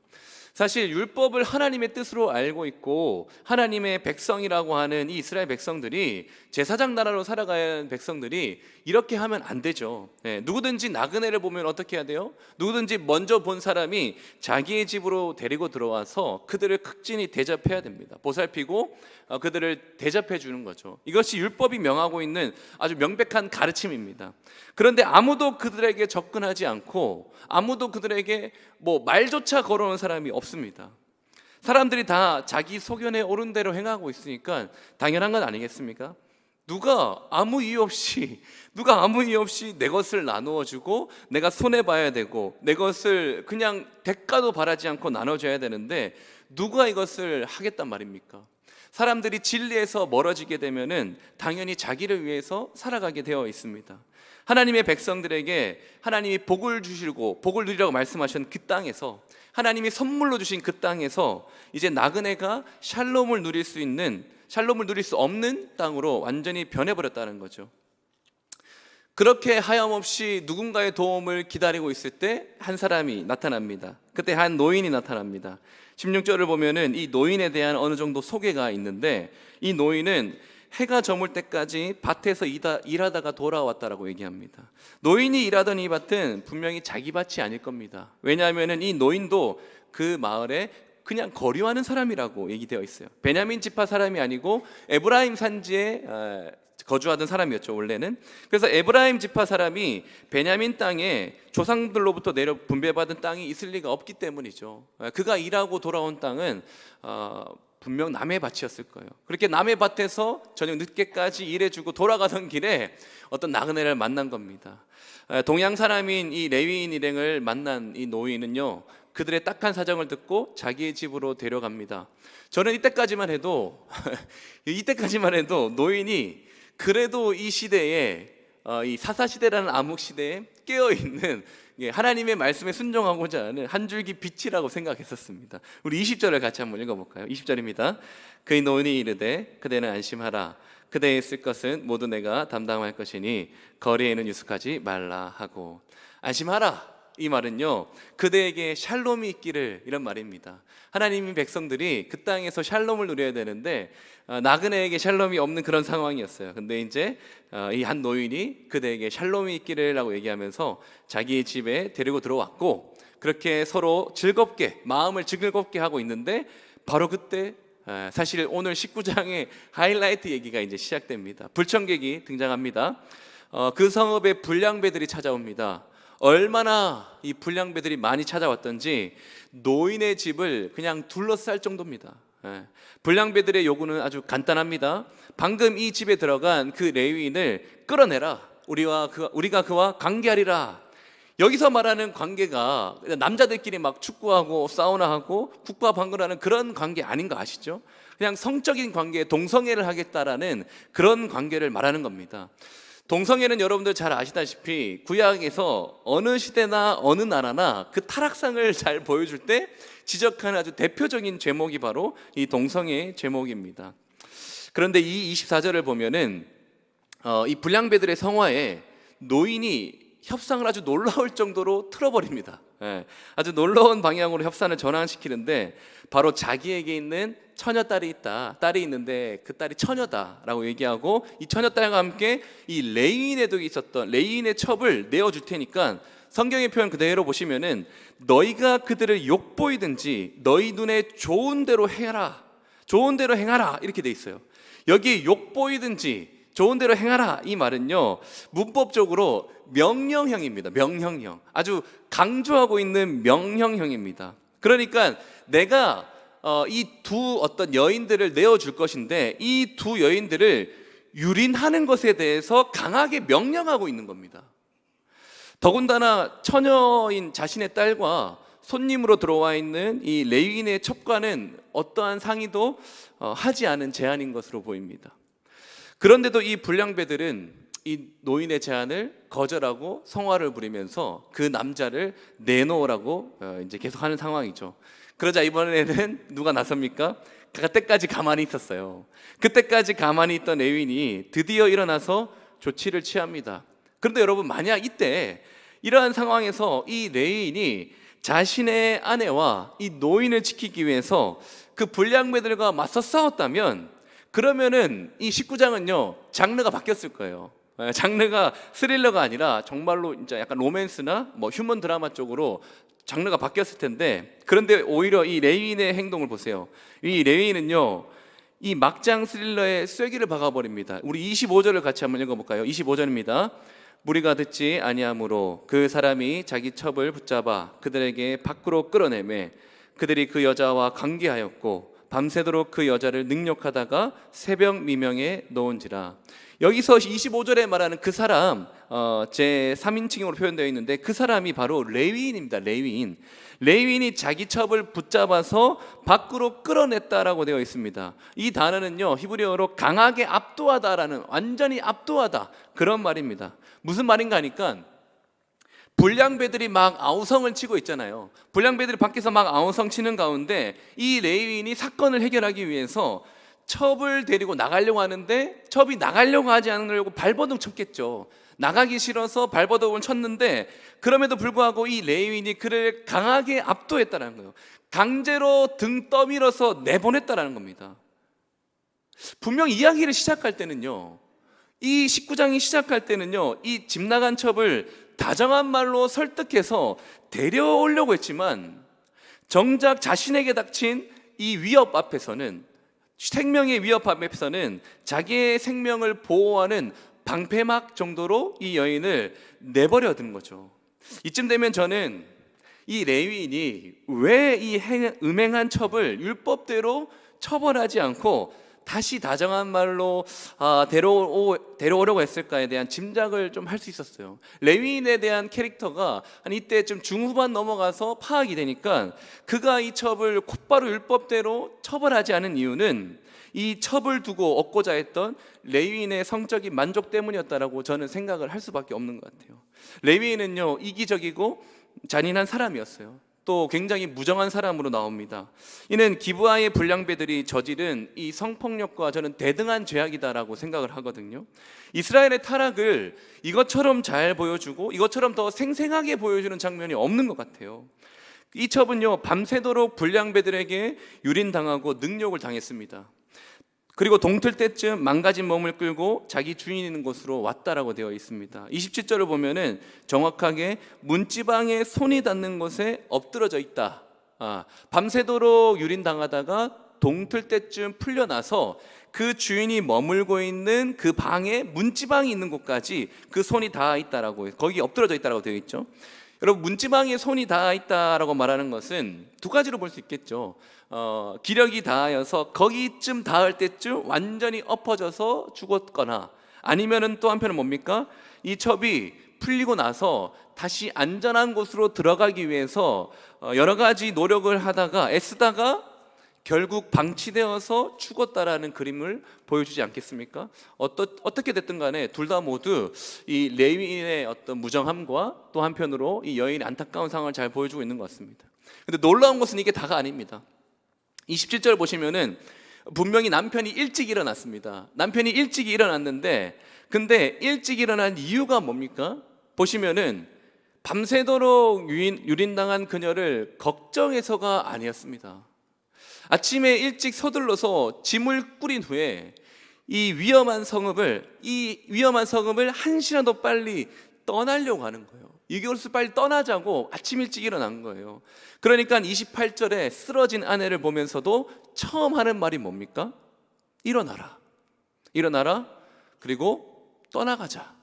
사실 율법을 하나님의 뜻으로 알고 있고 하나님의 백성이라고 하는 이 이스라엘 백성들이 제사장 나라로 살아가야 하는 백성들이 이렇게 하면 안 되죠. 누구든지 나그네를 보면 어떻게 해야 돼요? 누구든지 먼저 본 사람이 자기의 집으로 데리고 들어와서 그들을 극진히 대접해야 됩니다. 보살피고 그들을 대접해 주는 거죠. 이것이 율법이 명하고 있는 아주 명백한 가르침입니다. 그런데 아무도 그들에게 접근하지 않고 아무도 그들에게 뭐 말조차 걸어오는 사람이 없습니다. 사람들이 다 자기 소견에 옳은 대로 행하고 있으니까 당연한 건 아니겠습니까? 누가 아무 이유 없이 내 것을 나누어 주고 내가 손해 봐야 되고 내 것을 그냥 대가도 바라지 않고 나눠줘야 되는데 누가 이것을 하겠단 말입니까? 사람들이 진리에서 멀어지게 되면은 당연히 자기를 위해서 살아가게 되어 있습니다. 하나님의 백성들에게 하나님이 복을 주시고 복을 누리라고 말씀하신 그 땅에서 하나님이 선물로 주신 그 땅에서 이제 나그네가 샬롬을 누릴 수 없는 땅으로 완전히 변해버렸다는 거죠. 그렇게 하염없이 누군가의 도움을 기다리고 있을 때 한 사람이 나타납니다. 그때 한 노인이 나타납니다. 16절을 보면은 이 노인에 대한 어느 정도 소개가 있는데 이 노인은 해가 저물 때까지 밭에서 일하다가 돌아왔다라고 얘기합니다. 노인이 일하던 이 밭은 분명히 자기 밭이 아닐 겁니다. 왜냐하면 이 노인도 그 마을에 그냥 거류하는 사람이라고 얘기되어 있어요. 베냐민 지파 사람이 아니고 에브라임 산지에 거주하던 사람이었죠, 원래는. 그래서 에브라임 지파 사람이 베냐민 땅에 조상들로부터 내려 분배받은 땅이 있을 리가 없기 때문이죠. 그가 일하고 돌아온 땅은 분명 남의 밭이었을 거예요. 그렇게 남의 밭에서 저녁 늦게까지 일해주고 돌아가던 길에 어떤 나그네를 만난 겁니다. 동양 사람인 이 레위인 일행을 만난 이 노인은요, 그들의 딱한 사정을 듣고 자기의 집으로 데려갑니다. 저는 이때까지만 해도 노인이 그래도 이 시대에 이 사사시대라는 암흑시대에 깨어있는 하나님의 말씀에 순종하고자 하는 한 줄기 빛이라고 생각했었습니다. 우리 20절을 같이 한번 읽어볼까요? 20절입니다. 그의 노인이 이르되 그대는 안심하라. 그대의 쓸 것은 모두 내가 담당할 것이니 거리에는 유숙하지 말라 하고. 안심하라, 이 말은요, 그대에게 샬롬이 있기를, 이런 말입니다. 하나님의 백성들이 그 땅에서 샬롬을 누려야 되는데 나그네에게 샬롬이 없는 그런 상황이었어요. 근데 이제 이 한 노인이 그대에게 샬롬이 있기를 라고 얘기하면서 자기의 집에 데리고 들어왔고, 그렇게 서로 즐겁게, 마음을 즐겁게 하고 있는데 바로 그때 사실 오늘 19장의 하이라이트 얘기가 이제 시작됩니다. 불청객이 등장합니다. 그 성읍에 불량배들이 찾아옵니다. 얼마나 이 불량배들이 많이 찾아왔던지 노인의 집을 그냥 둘러쌀 정도입니다. 불량배들의 요구는 아주 간단합니다. 방금 이 집에 들어간 그 레위인을 끌어내라. 우리가 그와 관계하리라. 여기서 말하는 관계가 남자들끼리 막 축구하고 사우나하고 국가방문하는 그런 관계 아닌 거 아시죠? 그냥 성적인 관계, 동성애를 하겠다라는 그런 관계를 말하는 겁니다. 동성애는 여러분들 잘 아시다시피 구약에서 어느 시대나 어느 나라나 그 타락상을 잘 보여줄 때 지적하는 아주 대표적인 제목이 바로 이 동성애 제목입니다. 그런데 이 24절을 보면은 이 불량배들의 성화에 노인이 협상을 아주 놀라울 정도로 틀어버립니다. 아주 놀라운 방향으로 협상을 전환시키는데 바로 자기에게 있는 딸이 있는데 그 딸이 처녀다라고 얘기하고 이 처녀딸과 함께 이 레위인에도 있었던 레위인의 첩을 내어줄 테니까 성경의 표현 그대로 보시면은 너희가 그들을 욕보이든지 너희 눈에 좋은 대로 행하라 이렇게 돼 있어요. 여기 욕보이든지 좋은 대로 행하라 이 말은요, 문법적으로 명령형입니다. 명령형, 아주 강조하고 있는 명령형입니다. 그러니까 내가 이 두 어떤 여인들을 내어줄 것인데 이 두 여인들을 유린하는 것에 대해서 강하게 명령하고 있는 겁니다. 더군다나 처녀인 자신의 딸과 손님으로 들어와 있는 이 레위인의 첩과는 어떠한 상의도 하지 않은 제안인 것으로 보입니다. 그런데도 이 불량배들은 이 노인의 제안을 거절하고 성화를 부리면서 그 남자를 내놓으라고 이제 계속하는 상황이죠. 그러자 이번에는 누가 나섭니까? 그때까지 가만히 있었어요. 그때까지 가만히 있던 레위인이 드디어 일어나서 조치를 취합니다. 그런데 여러분, 만약 이때 이러한 상황에서 이 레위인이 자신의 아내와 이 노인을 지키기 위해서 그 불량배들과 맞서 싸웠다면, 그러면은 이 19장은요 장르가 바뀌었을 거예요. 장르가 스릴러가 아니라 정말로 진짜 약간 로맨스나 뭐 휴먼 드라마 쪽으로 장르가 바뀌었을 텐데, 그런데 오히려 이 레위인의 행동을 보세요. 이 레위인은요 이 막장 스릴러의 쐐기를 박아버립니다. 우리 25절을 같이 한번 읽어볼까요? 25절입니다. 무리가 듣지 아니하므로 그 사람이 자기 첩을 붙잡아 그들에게 밖으로 끌어내매 그들이 그 여자와 관계하였고 밤새도록 그 여자를 능욕하다가 새벽 미명에 놓은지라. 여기서 25절에 말하는 그 사람, 제 3인칭으로 표현되어 있는데 그 사람이 바로 레위인입니다. 레위인이 자기 첩을 붙잡아서 밖으로 끌어냈다라고 되어 있습니다. 이 단어는요 히브리어로 강하게 압도하다라는, 완전히 압도하다, 그런 말입니다. 무슨 말인가 하니까, 불량배들이 막 아우성을 치고 있잖아요. 불량배들이 밖에서 막 아우성 치는 가운데 이 레위인이 사건을 해결하기 위해서 첩을 데리고 나가려고 하는데, 첩이 나가려고 하지 않으려고 발버둥 쳤겠죠. 나가기 싫어서 발버둥을 쳤는데, 그럼에도 불구하고 이 레위인이 그를 강하게 압도했다는 거예요. 강제로 등 떠밀어서 내보냈다는 겁니다. 분명 이야기를 시작할 때는요, 이 19장이 시작할 때는요 이 집 나간 첩을 다정한 말로 설득해서 데려오려고 했지만, 정작 자신에게 닥친 이 위협 앞에서는, 생명의 위협 앞에서는 자기의 생명을 보호하는 방패막 정도로 이 여인을 내버려 둔 거죠. 이쯤 되면 저는 이 레위인이 왜 이 음행한 첩을 율법대로 처벌하지 않고 다시 다정한 말로 데려오려고 했을까에 대한 짐작을 좀 할 수 있었어요. 레위인에 대한 캐릭터가 한 이때 좀 중후반 넘어가서 파악이 되니까, 그가 이 첩을 곧바로 율법대로 처벌하지 않은 이유는 이 첩을 두고 얻고자 했던 레위인의 성적인 만족 때문이었다라고 저는 생각을 할 수밖에 없는 것 같아요. 레위인은요 이기적이고 잔인한 사람이었어요. 또 굉장히 무정한 사람으로 나옵니다. 이는 기브아의 불량배들이 저지른 이 성폭력과 저는 대등한 죄악이다라고 생각을 하거든요. 이스라엘의 타락을 이것처럼 잘 보여주고 이것처럼 더 생생하게 보여주는 장면이 없는 것 같아요. 이 첩은요 밤새도록 불량배들에게 유린당하고 능욕을 당했습니다. 그리고 동틀 때쯤 망가진 몸을 끌고 자기 주인 있는 곳으로 왔다라고 되어 있습니다. 27절을 보면은 정확하게 문지방에 손이 닿는 곳에 엎드러져 있다. 밤새도록 유린당하다가 동틀 때쯤 풀려나서 그 주인이 머물고 있는 그 방에 문지방이 있는 곳까지 그 손이 닿아 있다라고, 거기 엎드러져 있다라고 되어 있죠. 여러분, 문지방에 손이 닿아 있다라고 말하는 것은 두 가지로 볼 수 있겠죠. 기력이 닿아서 거기쯤 닿을 때쯤 완전히 엎어져서 죽었거나, 아니면은 또 한편은 뭡니까? 이 첩이 풀리고 나서 다시 안전한 곳으로 들어가기 위해서 여러 가지 노력을 하다가 애쓰다가 결국 방치되어서 죽었다라는 그림을 보여주지 않겠습니까? 어떻게 됐든 간에 둘 다 모두 이 레위인의 어떤 무정함과 또 한편으로 이 여인의 안타까운 상황을 잘 보여주고 있는 것 같습니다. 근데 놀라운 것은 이게 다가 아닙니다. 27절 보시면은 분명히 남편이 일찍 일어났습니다. 남편이 일찍 일어났는데, 근데 일찍 일어난 이유가 뭡니까? 보시면은 밤새도록 유린당한 그녀를 걱정해서가 아니었습니다. 아침에 일찍 서둘러서 짐을 꾸린 후에 이 위험한 성읍을 한 시간도 빨리 떠나려고 하는 거예요. 이것을 빨리 떠나자고 아침 일찍 일어난 거예요. 그러니까 28절에 쓰러진 아내를 보면서도 처음 하는 말이 뭡니까? 일어나라. 그리고 떠나가자.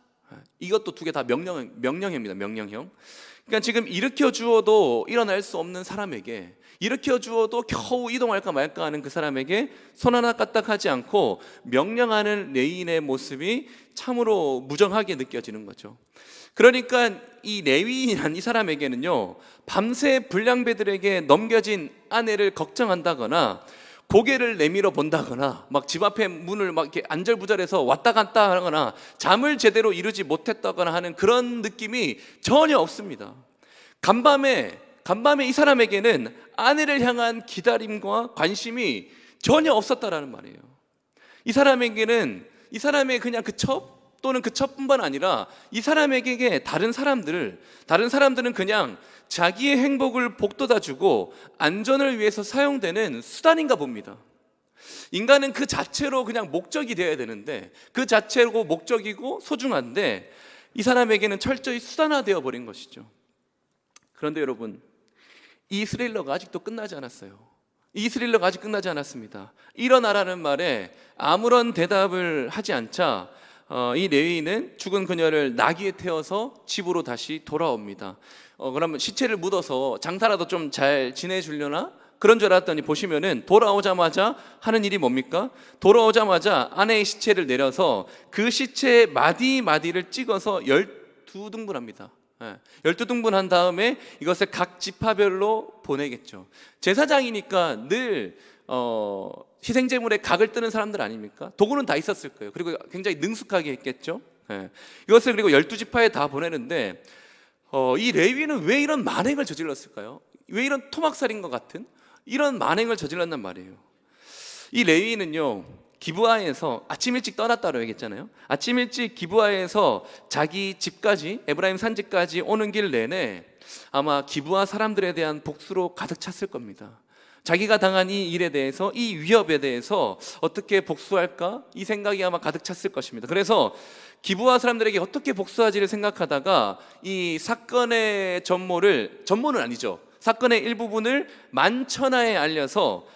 이것도 두 개 다 명령입니다. 명령형. 그러니까 지금 일으켜 주어도 일어날 수 없는 사람에게, 일으켜 주어도 겨우 이동할까 말까 하는 그 사람에게 손 하나 까딱하지 않고 명령하는 레위인의 모습이 참으로 무정하게 느껴지는 거죠. 그러니까 이 레위인이란 이 사람에게는요, 밤새 불량배들에게 넘겨진 아내를 걱정한다거나 고개를 내밀어 본다거나 막 집 앞에 문을 막 이렇게 안절부절해서 왔다 갔다 하거나 잠을 제대로 이루지 못했다거나 하는 그런 느낌이 전혀 없습니다. 간밤에 간밤에 이 사람에게는 아내를 향한 기다림과 관심이 전혀 없었다라는 말이에요. 이 사람에게는 이 사람의 그냥 그 첩 또는 그 첩뿐만 아니라 이 사람에게 다른 사람들은 그냥 자기의 행복을 복돋아주고 안전을 위해서 사용되는 수단인가 봅니다. 인간은 그 자체로 그냥 목적이 되어야 되는데, 그 자체로 목적이고 소중한데 이 사람에게는 철저히 수단화되어 버린 것이죠. 그런데 여러분, 이 스릴러가 아직도 끝나지 않았어요. 이 스릴러가 아직 끝나지 않았습니다. 일어나라는 말에 아무런 대답을 하지 않자 이 레위인은 죽은 그녀를 나귀에 태워서 집으로 다시 돌아옵니다. 그러면 시체를 묻어서 장사라도 좀 잘 지내주려나? 그런 줄 알았더니 보시면은 돌아오자마자 하는 일이 뭡니까? 돌아오자마자 아내의 시체를 내려서 그 시체의 마디마디를 찍어서 12등분합니다. 12등분한 다음에 이것을 각 지파별로 보내겠죠. 제사장이니까 늘 희생제물에 각을 뜨는 사람들 아닙니까? 도구는 다 있었을 거예요. 그리고 굉장히 능숙하게 했겠죠. 이것을 그리고 12지파에 다 보내는데 이 레위는 왜 이런 만행을 저질렀을까요? 왜 이런 토막살인과 같은 이런 만행을 저질렀단 말이에요. 이 레위는요, 기브아에서 아침 일찍 떠났다고 얘기했잖아요. 아침 일찍 기브아에서 자기 집까지, 에브라임 산지까지 오는 길 내내 아마 기브아 사람들에 대한 복수로 가득 찼을 겁니다. 자기가 당한 이 일에 대해서, 이 위협에 대해서 어떻게 복수할까? 이 생각이 아마 가득 찼을 것입니다. 그래서 기브아 사람들에게 어떻게 복수하지를 생각하다가 이 사건의 전모는 아니죠. 사건의 일부분을 만천하에 알려서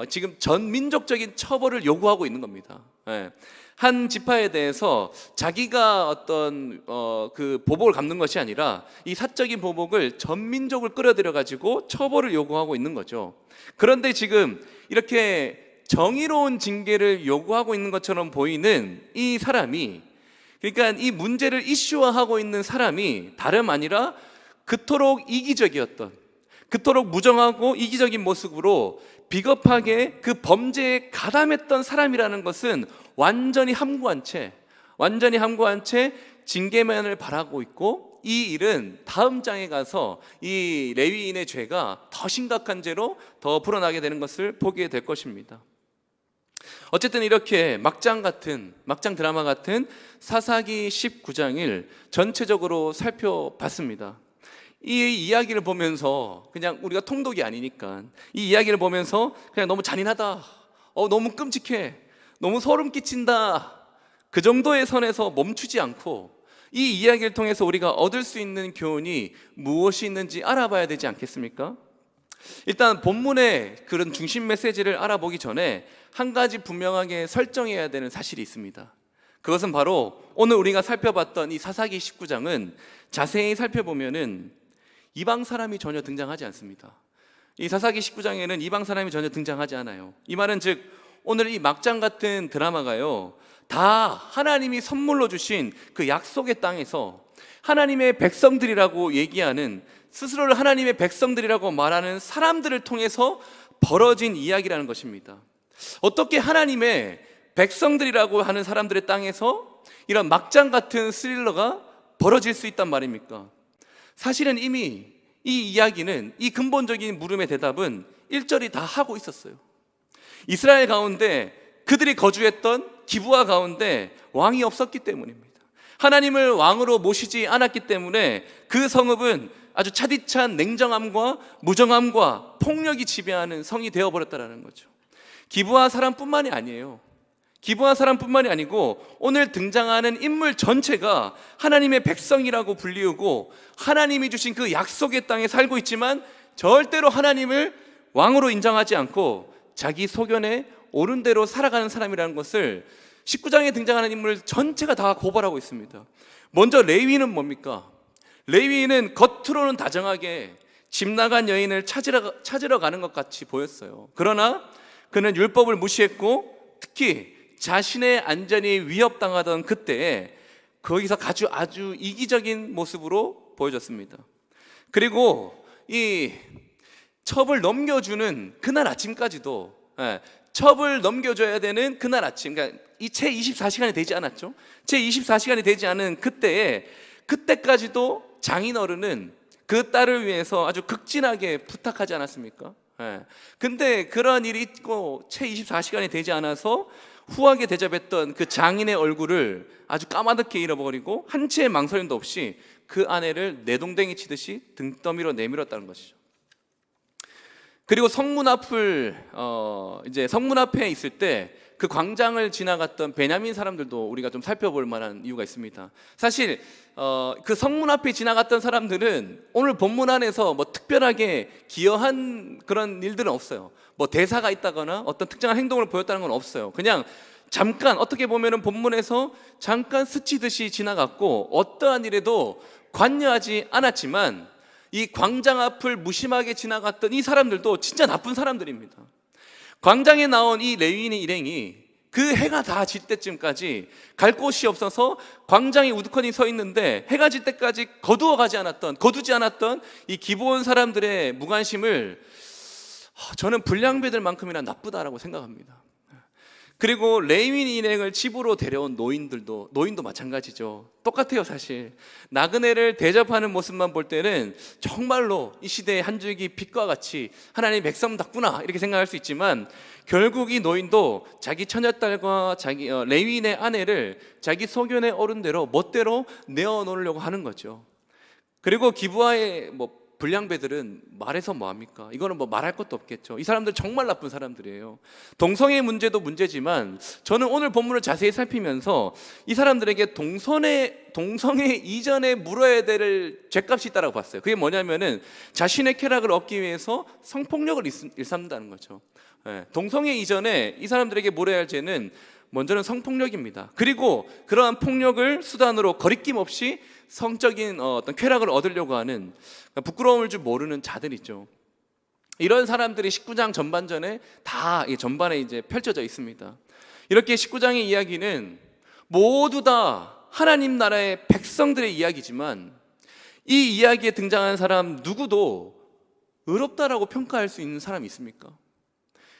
지금 전 민족적인 처벌을 요구하고 있는 겁니다. 한 지파에 대해서 자기가 어떤 그 보복을 갚는 것이 아니라 이 사적인 보복을 전 민족을 끌어들여 가지고 처벌을 요구하고 있는 거죠. 그런데 지금 이렇게 정의로운 징계를 요구하고 있는 것처럼 보이는 이 사람이, 그러니까 이 문제를 이슈화하고 있는 사람이 다름 아니라 그토록 이기적이었던, 그토록 무정하고 이기적인 모습으로 비겁하게 그 범죄에 가담했던 사람이라는 것은 완전히 함구한 채 징계면을 바라고 있고, 이 일은 다음 장에 가서 이 레위인의 죄가 더 심각한 죄로 더 불어나게 되는 것을 보게 될 것입니다. 어쨌든 이렇게 막장 드라마 같은 사사기 19장을 전체적으로 살펴봤습니다. 이 이야기를 보면서 그냥 우리가 통독이 아니니까 이 이야기를 보면서 그냥 너무 잔인하다, 너무 끔찍해, 너무 소름 끼친다, 그 정도의 선에서 멈추지 않고 이 이야기를 통해서 우리가 얻을 수 있는 교훈이 무엇이 있는지 알아봐야 되지 않겠습니까? 일단 본문의 그런 중심 메시지를 알아보기 전에 한 가지 분명하게 설정해야 되는 사실이 있습니다. 그것은 바로 오늘 우리가 살펴봤던 이 사사기 19장은 자세히 살펴보면은 이방 사람이 전혀 등장하지 않습니다. 이 사사기 19장에는 이방 사람이 전혀 등장하지 않아요. 이 말은 즉 오늘 이 막장 같은 드라마가요, 다 하나님이 선물로 주신 그 약속의 땅에서 하나님의 백성들이라고 얘기하는, 스스로를 하나님의 백성들이라고 말하는 사람들을 통해서 벌어진 이야기라는 것입니다. 어떻게 하나님의 백성들이라고 하는 사람들의 땅에서 이런 막장 같은 스릴러가 벌어질 수 있단 말입니까? 사실은 이미 이 이야기는, 이 근본적인 물음의 대답은 1절이 다 하고 있었어요. 이스라엘 가운데 그들이 거주했던 기브아 가운데 왕이 없었기 때문입니다. 하나님을 왕으로 모시지 않았기 때문에 그 성읍은 아주 차디찬 냉정함과 무정함과 폭력이 지배하는 성이 되어버렸다는 거죠. 기브아 사람뿐만이 아니에요. 기브아 사람뿐만이 아니고 오늘 등장하는 인물 전체가 하나님의 백성이라고 불리우고 하나님이 주신 그 약속의 땅에 살고 있지만 절대로 하나님을 왕으로 인정하지 않고 자기 소견에 옳은 대로 살아가는 사람이라는 것을 19장에 등장하는 인물 전체가 다 고발하고 있습니다. 먼저 레위인은 뭡니까? 레위인은 겉으로는 다정하게 집 나간 여인을 찾으러 가는 것 같이 보였어요. 그러나 그는 율법을 무시했고 특히 자신의 안전이 위협당하던 그때에 거기서 아주 이기적인 모습으로 보여졌습니다. 그리고 이 첩을 넘겨주는 그날 아침까지도, 첩을 넘겨줘야 되는 그날 아침, 그러니까 이 채 24시간이 되지 않았죠. 채 24시간이 되지 않은 그때까지도 장인어른은 그 딸을 위해서 아주 극진하게 부탁하지 않았습니까? 예. 근데 그러한 일이 있고 채 24시간이 되지 않아서 후하게 대접했던 그 장인의 얼굴을 아주 까마득히 잃어버리고 한치의 망설임도 없이 그 아내를 내동댕이 치듯이 등더미로 내밀었다는 것이죠. 그리고 성문 앞에 있을 때 그 광장을 지나갔던 베냐민 사람들도 우리가 좀 살펴볼 만한 이유가 있습니다. 사실 그 성문 앞에 지나갔던 사람들은 오늘 본문 안에서 뭐 특별하게 기여한 그런 일들은 없어요. 뭐 대사가 있다거나 어떤 특정한 행동을 보였다는 건 없어요. 그냥 잠깐, 어떻게 보면은 본문에서 잠깐 스치듯이 지나갔고 어떠한 일에도 관여하지 않았지만 이 광장 앞을 무심하게 지나갔던 이 사람들도 진짜 나쁜 사람들입니다. 광장에 나온 이 레위인의 일행이 그 해가 다 질 때쯤까지 갈 곳이 없어서 광장에 우두커니 서 있는데 해가 질 때까지 거두지 않았던 이 기브온 사람들의 무관심을 저는 불량배들만큼이나 나쁘다라고 생각합니다. 그리고 레위인 일행을 집으로 데려온 노인도 마찬가지죠. 똑같아요. 사실 나그네를 대접하는 모습만 볼 때는 정말로 이 시대의 한 줄기 빛과 같이 하나님의 백성답구나 이렇게 생각할 수 있지만, 결국 이 노인도 자기 처녀딸과 자기 레위인의 아내를 자기 소견의 어른대로 멋대로 내어놓으려고 하는 거죠. 그리고 기브아의 불량배들은 말해서 뭐합니까? 이거는 말할 것도 없겠죠. 이 사람들 정말 나쁜 사람들이에요. 동성애 문제도 문제지만 저는 오늘 본문을 자세히 살피면서 이 사람들에게 동성애 이전에 물어야 될 죄값이 있다고 봤어요. 그게 뭐냐면은 자신의 쾌락을 얻기 위해서 성폭력을 일삼는다는 거죠. 동성애 이전에 이 사람들에게 물어야 할 죄는 먼저는 성폭력입니다. 그리고 그러한 폭력을 수단으로 거리낌 없이 성적인 어떤 쾌락을 얻으려고 하는, 부끄러움을 줄 모르는 자들이죠. 이런 사람들이 19장 전반전에 다 전반에 이제 펼쳐져 있습니다. 이렇게 19장의 이야기는 모두 다 하나님 나라의 백성들의 이야기지만 이 이야기에 등장하는 사람 누구도 의롭다라고 평가할 수 있는 사람이 있습니까?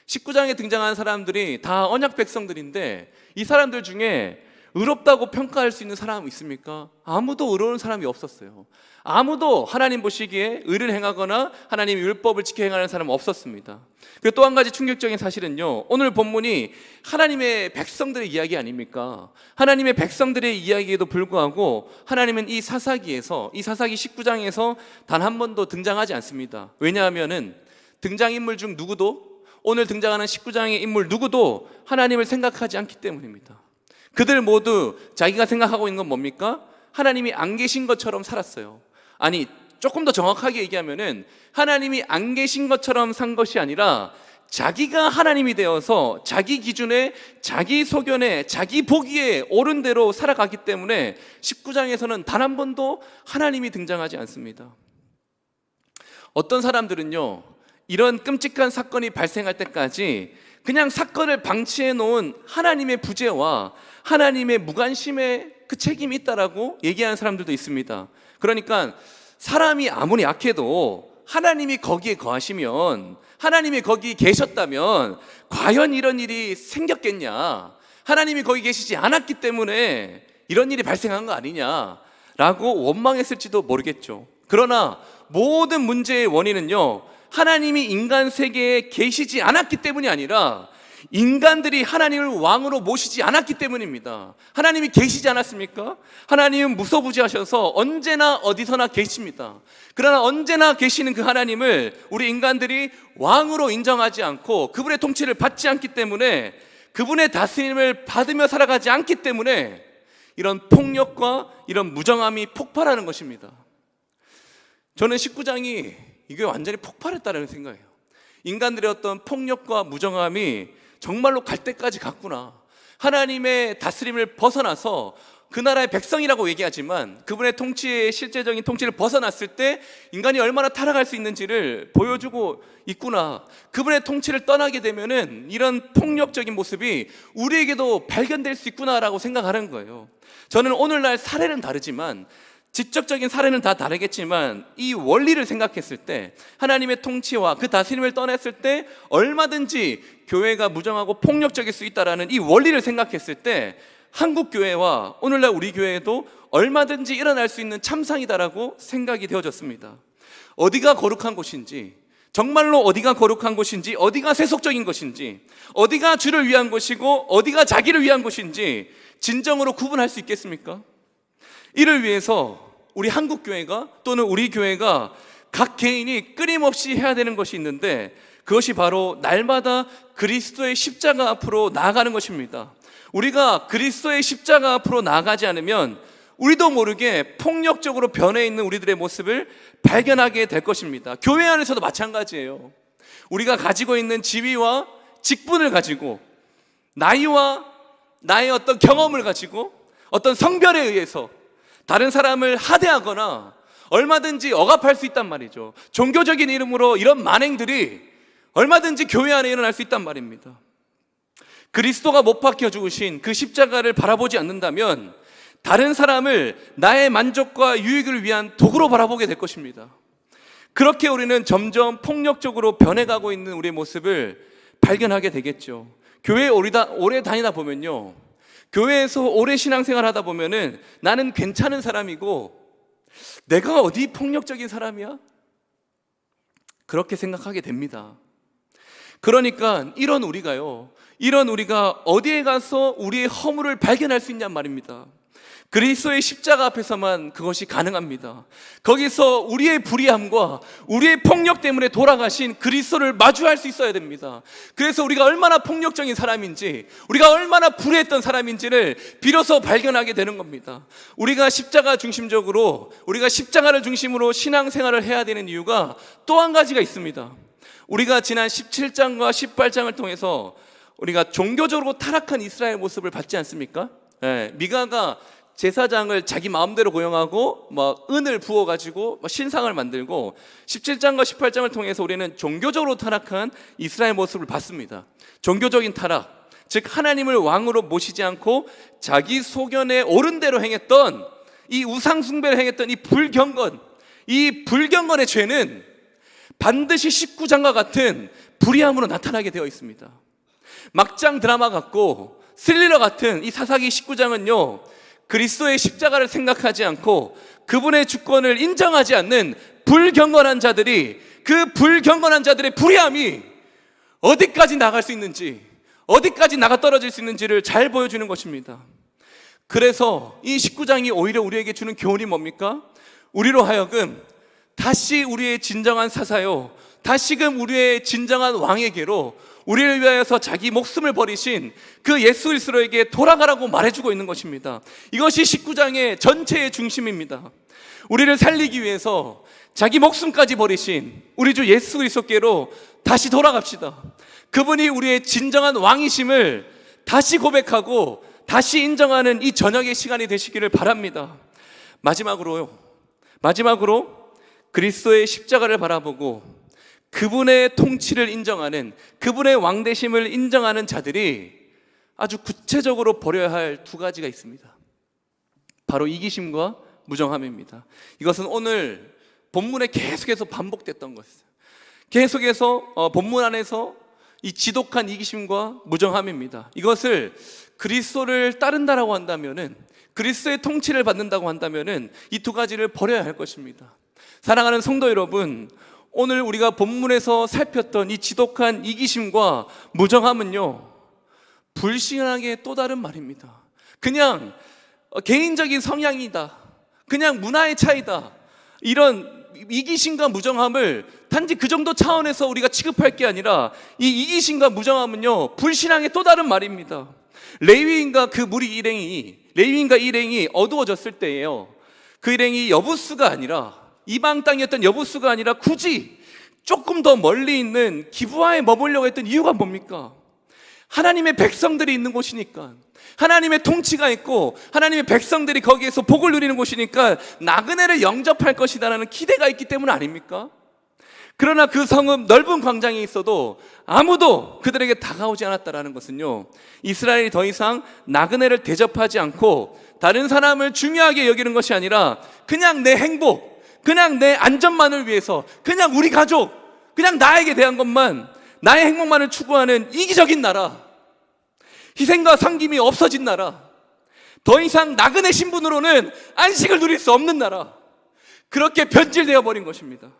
19장에 등장한 사람들이 다 언약 백성들인데 이 사람들 중에 의롭다고 평가할 수 있는 사람이 있습니까? 아무도 의로운 사람이 없었어요. 아무도 하나님 보시기에 의를 행하거나 하나님의 율법을 지켜 행하는 사람은 없었습니다. 그리고 또 한 가지 충격적인 사실은요, 오늘 본문이 하나님의 백성들의 이야기 아닙니까? 하나님의 백성들의 이야기에도 불구하고 하나님은 이 사사기 19장에서 단 한 번도 등장하지 않습니다. 왜냐하면은 등장인물 중 누구도, 오늘 등장하는 19장의 인물 누구도 하나님을 생각하지 않기 때문입니다. 그들 모두 자기가 생각하고 있는 건 뭡니까? 하나님이 안 계신 것처럼 살았어요. 아니, 조금 더 정확하게 얘기하면은 하나님이 안 계신 것처럼 산 것이 아니라 자기가 하나님이 되어서 자기 기준에, 자기 소견에, 자기 보기에 옳은 대로 살아가기 때문에 19장에서는 단 한 번도 하나님이 등장하지 않습니다. 어떤 사람들은요, 이런 끔찍한 사건이 발생할 때까지 그냥 사건을 방치해 놓은 하나님의 부재와 하나님의 무관심의 그 책임이 있다라고 얘기하는 사람들도 있습니다. 그러니까 사람이 아무리 약해도 하나님이 거기에 거하시면, 하나님이 거기 계셨다면 과연 이런 일이 생겼겠냐, 하나님이 거기 계시지 않았기 때문에 이런 일이 발생한 거 아니냐라고 원망했을지도 모르겠죠. 그러나 모든 문제의 원인은요, 하나님이 인간 세계에 계시지 않았기 때문이 아니라 인간들이 하나님을 왕으로 모시지 않았기 때문입니다. 하나님이 계시지 않았습니까? 하나님은 무소부지하셔서 언제나 어디서나 계십니다. 그러나 언제나 계시는 그 하나님을 우리 인간들이 왕으로 인정하지 않고 그분의 통치를 받지 않기 때문에, 그분의 다스림을 받으며 살아가지 않기 때문에 이런 폭력과 이런 무정함이 폭발하는 것입니다. 저는 19장이 이게 완전히 폭발했다는 생각이에요. 인간들의 어떤 폭력과 무정함이 정말로 갈 때까지 갔구나. 하나님의 다스림을 벗어나서, 그 나라의 백성이라고 얘기하지만 그분의 통치의 실제적인 통치를 벗어났을 때 인간이 얼마나 타락할 수 있는지를 보여주고 있구나. 그분의 통치를 떠나게 되면은 이런 폭력적인 모습이 우리에게도 발견될 수 있구나라고 생각하는 거예요. 저는 오늘날 사례는 다르지만, 지적적인 사례는 다 다르겠지만, 이 원리를 생각했을 때, 하나님의 통치와 그 다스림을 떠났을 때 얼마든지 교회가 무정하고 폭력적일 수 있다라는 이 원리를 생각했을 때, 한국 교회와 오늘날 우리 교회에도 얼마든지 일어날 수 있는 참상이다라고 생각이 되어졌습니다. 어디가 거룩한 곳인지, 정말로 어디가 거룩한 곳인지, 어디가 세속적인 것인지, 어디가 주를 위한 것이고 어디가 자기를 위한 것인지 진정으로 구분할 수 있겠습니까? 이를 위해서 우리 한국교회가 또는 우리 교회가 각 개인이 끊임없이 해야 되는 것이 있는데, 그것이 바로 날마다 그리스도의 십자가 앞으로 나아가는 것입니다. 우리가 그리스도의 십자가 앞으로 나아가지 않으면 우리도 모르게 폭력적으로 변해 있는 우리들의 모습을 발견하게 될 것입니다. 교회 안에서도 마찬가지예요. 우리가 가지고 있는 지위와 직분을 가지고, 나이와 나의 어떤 경험을 가지고, 어떤 성별에 의해서 다른 사람을 하대하거나 얼마든지 억압할 수 있단 말이죠. 종교적인 이름으로 이런 만행들이 얼마든지 교회 안에 일어날 수 있단 말입니다. 그리스도가 못 박혀 죽으신 그 십자가를 바라보지 않는다면 다른 사람을 나의 만족과 유익을 위한 도구로 바라보게 될 것입니다. 그렇게 우리는 점점 폭력적으로 변해가고 있는 우리의 모습을 발견하게 되겠죠. 교회에 오래 다니다 보면요, 교회에서 오래 신앙생활 하다 보면은 나는 괜찮은 사람이고 내가 어디 폭력적인 사람이야? 그렇게 생각하게 됩니다. 그러니까 이런 우리가 어디에 가서 우리의 허물을 발견할 수 있냔 말입니다. 그리스도의 십자가 앞에서만 그것이 가능합니다. 거기서 우리의 불의함과 우리의 폭력 때문에 돌아가신 그리스도를 마주할 수 있어야 됩니다. 그래서 우리가 얼마나 폭력적인 사람인지, 우리가 얼마나 불의했던 사람인지를 비로소 발견하게 되는 겁니다. 우리가 십자가를 중심으로 신앙생활을 해야 되는 이유가 또 한 가지가 있습니다. 우리가 지난 17장과 18장을 통해서 우리가 종교적으로 타락한 이스라엘 모습을 봤지 않습니까? 미가가 제사장을 자기 마음대로 고용하고 은을 부어가지고 신상을 만들고, 17장과 18장을 통해서 우리는 종교적으로 타락한 이스라엘 모습을 봤습니다. 종교적인 타락, 즉 하나님을 왕으로 모시지 않고 자기 소견에 옳은 대로 행했던, 이 우상 숭배를 행했던 이 불경건의 죄는 반드시 19장과 같은 불의함으로 나타나게 되어 있습니다. 막장 드라마 같고 스릴러 같은 이 사사기 19장은요, 그리스도의 십자가를 생각하지 않고 그분의 주권을 인정하지 않는 불경건한 자들이, 그 불경건한 자들의 불의함이 어디까지 나갈 수 있는지, 어디까지 나가 떨어질 수 있는지를 잘 보여주는 것입니다. 그래서 이 19장이 오히려 우리에게 주는 교훈이 뭡니까? 우리로 하여금 다시 우리의 진정한 사사요, 다시금 우리의 진정한 왕에게로, 우리를 위하여서 자기 목숨을 버리신 그 예수 그리스도에게 돌아가라고 말해주고 있는 것입니다. 이것이 19장의 전체의 중심입니다. 우리를 살리기 위해서 자기 목숨까지 버리신 우리 주 예수 그리스도께로 다시 돌아갑시다. 그분이 우리의 진정한 왕이심을 다시 고백하고 다시 인정하는 이 저녁의 시간이 되시기를 바랍니다. 마지막으로 그리스도의 십자가를 바라보고 그분의 통치를 인정하는, 그분의 왕되심을 인정하는 자들이 아주 구체적으로 버려야 할 두 가지가 있습니다. 바로 이기심과 무정함입니다. 이것은 오늘 본문에 계속해서 반복됐던 것이에요. 계속해서 본문 안에서 이 지독한 이기심과 무정함입니다. 이것을 그리스도를 따른다라고 한다면은, 그리스도의 통치를 받는다고 한다면은 이 두 가지를 버려야 할 것입니다. 사랑하는 성도 여러분, 오늘 우리가 본문에서 살폈던 이 지독한 이기심과 무정함은요, 불신앙의 또 다른 말입니다. 그냥 개인적인 성향이다, 그냥 문화의 차이다, 이런 이기심과 무정함을 단지 그 정도 차원에서 우리가 취급할 게 아니라, 이 이기심과 무정함은요, 불신앙의 또 다른 말입니다. 레위인과 일행이 어두워졌을 때예요. 그 일행이 여부수가 아니라, 이방 땅이었던 여부수가 아니라 굳이 조금 더 멀리 있는 기브아에 머물려고 했던 이유가 뭡니까? 하나님의 백성들이 있는 곳이니까, 하나님의 통치가 있고 하나님의 백성들이 거기에서 복을 누리는 곳이니까 나그네를 영접할 것이다라는 기대가 있기 때문 아닙니까? 그러나 그 성읍 넓은 광장에 있어도 아무도 그들에게 다가오지 않았다라는 것은요, 이스라엘이 더 이상 나그네를 대접하지 않고 다른 사람을 중요하게 여기는 것이 아니라 그냥 내 행복, 그냥 내 안전만을 위해서, 그냥 우리 가족, 그냥 나에게 대한 것만, 나의 행복만을 추구하는 이기적인 나라, 희생과 섬김이 없어진 나라, 더 이상 나그네 신분으로는 안식을 누릴 수 없는 나라, 그렇게 변질되어 버린 것입니다.